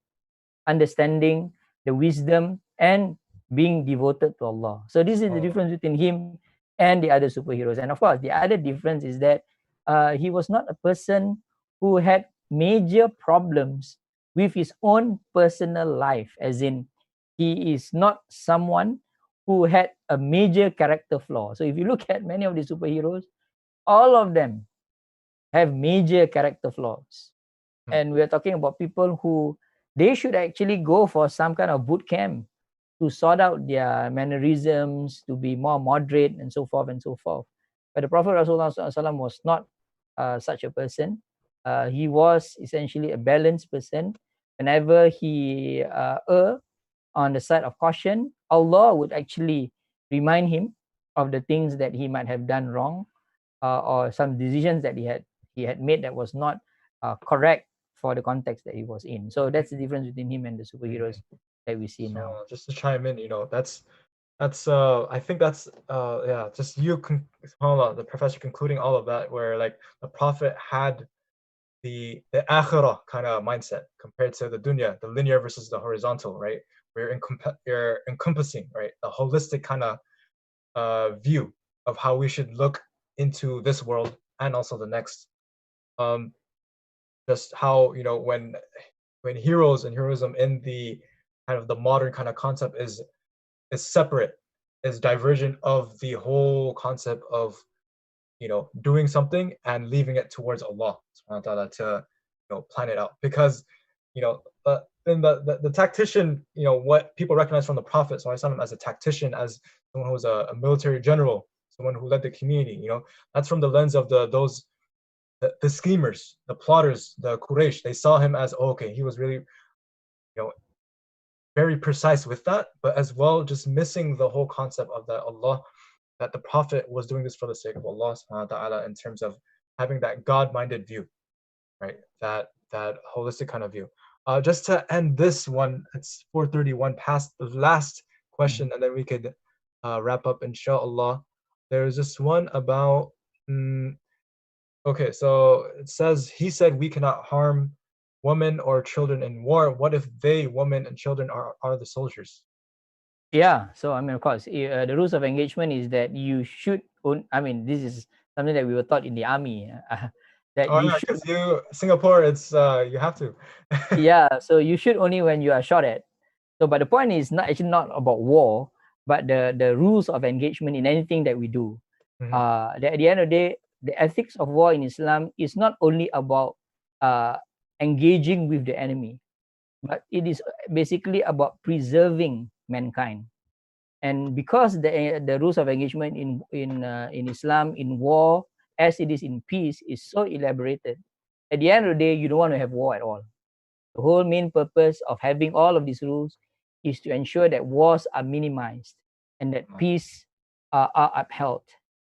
understanding the wisdom and being devoted to Allah. So this is the difference between him and the other superheroes. And of course, the other difference is that he was not a person who had major problems with his own personal life, as in he is not someone who had a major character flaw. So if you look at many of the superheroes, all of them have major character flaws. And we're talking about people who they should actually go for some kind of boot camp to sort out their mannerisms, to be more moderate and so forth and so forth. But the Prophet Rasulullah SAW was not such a person. He was essentially a balanced person. Whenever he erred on the side of caution, Allah would actually remind him of the things that he might have done wrong, or some decisions that he had made that was not correct for the context that he was in. So that's the difference between him and the superheroes that we see now. Just to chime in, that's I think that's just the professor concluding all of that, where like the Prophet had the akhirah kind of mindset compared to the dunya, the linear versus the horizontal, right? Where you're encompassing, right, the holistic kind of view of how we should look into this world and also the next. Just how when heroes and heroism in the kind of the modern kind of concept is separate, is divergent of the whole concept of doing something and leaving it towards Allah subhanahu wa ta'ala to plan it out. Because then the tactician, what people recognize from the Prophet ﷺ as a tactician, as someone who was a military general, someone who led the community, that's from the lens of the schemers, the plotters, the Quraysh. They saw him as, oh, okay, he was really very precise with that, but as well just missing the whole concept of that the Prophet was doing this for the sake of Allah subhanahu wa ta'ala, in terms of having that God-minded view, right? That holistic kind of view. Just to end this one, it's 4:31 past the last question, and then we could wrap up inshallah. There's this one about okay, so it says, he said we cannot harm women or children in war. What if they, women and children, are the soldiers? Yeah, so I mean, of course, the rules of engagement is that you should I mean, this is something that we were taught in the army, that Oh you yeah, should. because Singapore, it's you have to. Yeah, so you shoot only when you are shot at. So, but the point is not about war, but the rules of engagement in anything that we do. That at the end of the day, the ethics of war in Islam is not only about engaging with the enemy, but it is basically about preserving mankind. And because the rules of engagement in Islam, in war, as it is in peace, is so elaborated, at the end of the day, you don't want to have war at all. The whole main purpose of having all of these rules is to ensure that wars are minimized and that peace are upheld.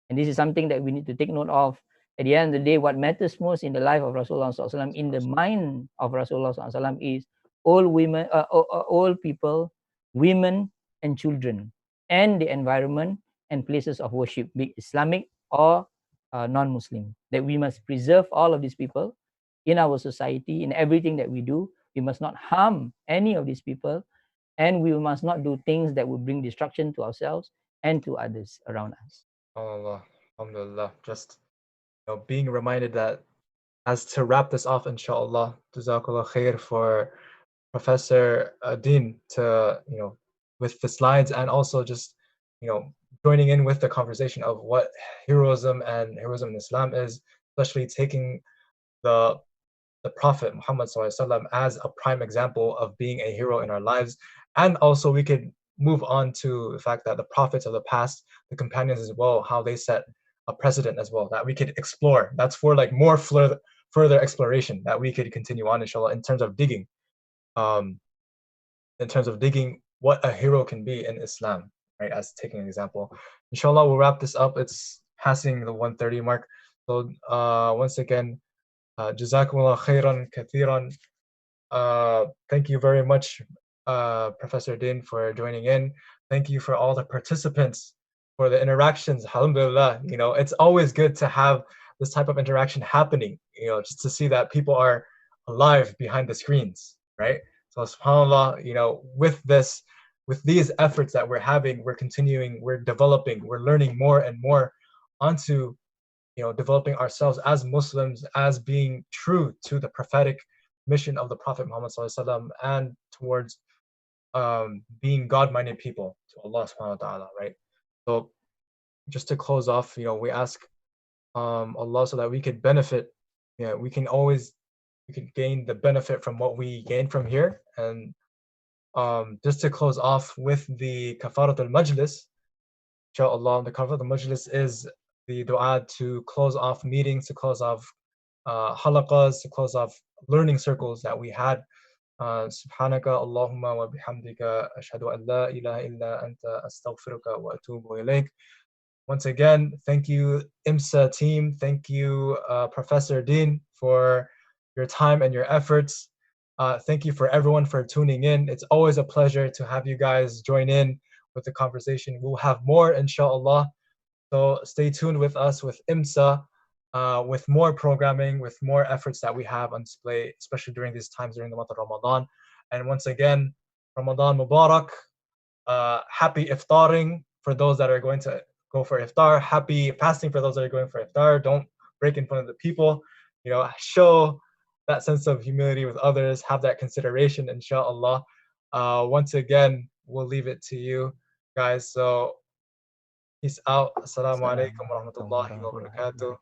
And this is something that we need to take note of. At the end of the day, what matters most in the life of Rasulullah SAW, in the mind of Rasulullah SAW, is all women, all people, women and children, and the environment and places of worship, be it Islamic or non-Muslim. That we must preserve all of these people in our society, in everything that we do. We must not harm any of these people, and we must not do things that will bring destruction to ourselves and to others around us. Allah, alhamdulillah. Just being reminded that, as to wrap this off, inshallah, Jazakallah khair for Professor Dean to with the slides, and also just joining in with the conversation of what heroism in Islam is, especially taking the Prophet Muhammad SAW as a prime example of being a hero in our lives. And also we could move on to the fact that the prophets of the past, the companions as well, how they set a precedent as well that we could explore. That's for like more further exploration that we could continue on, inshallah, in terms of digging what a hero can be in Islam, right? As taking an example. Inshallah, we'll wrap this up. It's passing the 1:30 mark. So once again, Jazakumullah khairan kathiran. Thank you very much, Professor Din, for joining in. Thank you for all the participants for the interactions. Alhamdulillah, it's always good to have this type of interaction happening, just to see that people are alive behind the screens, right? So subhanAllah, with these efforts that we're having, we're continuing, we're developing, we're learning more and more onto developing ourselves as Muslims, as being true to the prophetic mission of the Prophet Muhammad SAW, and towards being God-minded people to Allah subhanahu wa ta'ala, right? So just to close off, we ask Allah so that we could benefit, we can gain the benefit from what we gain from here. And just to close off with the Kafarat al-Majlis, inshallah, the Kafarat al-Majlis is the dua to close off meetings, to close off halaqas, to close off learning circles that we had. Subhanaka Allahumma wa bihamdika ashhadu an la ilaha illa anta astaghfiruka wa atubu ilayk. Once again, thank you IMSA team, thank you Professor Dean for your time and your efforts. Thank you for everyone for tuning in. It's always a pleasure to have you guys join in with the conversation. We'll have more inshallah. So stay tuned with us with IMSA, with more programming, with more efforts that we have on display, especially during these times during the month of Ramadan. And once again, Ramadan Mubarak. Happy iftaring for those that are going to go for iftar. Happy fasting for those that are going for iftar. Don't break in front of the people. Show that sense of humility with others. Have that consideration, inshallah. Once again, we'll leave it to you guys. So peace out. Assalamu alaikum wa rahmatullahi wa barakatuh.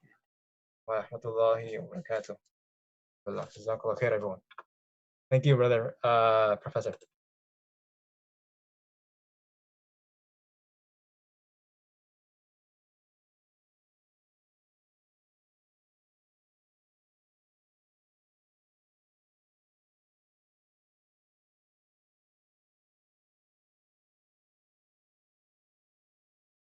Wa rahmatullahi wa barakatuh. Jazakallah khair, everyone. Thank you, brother, Professor.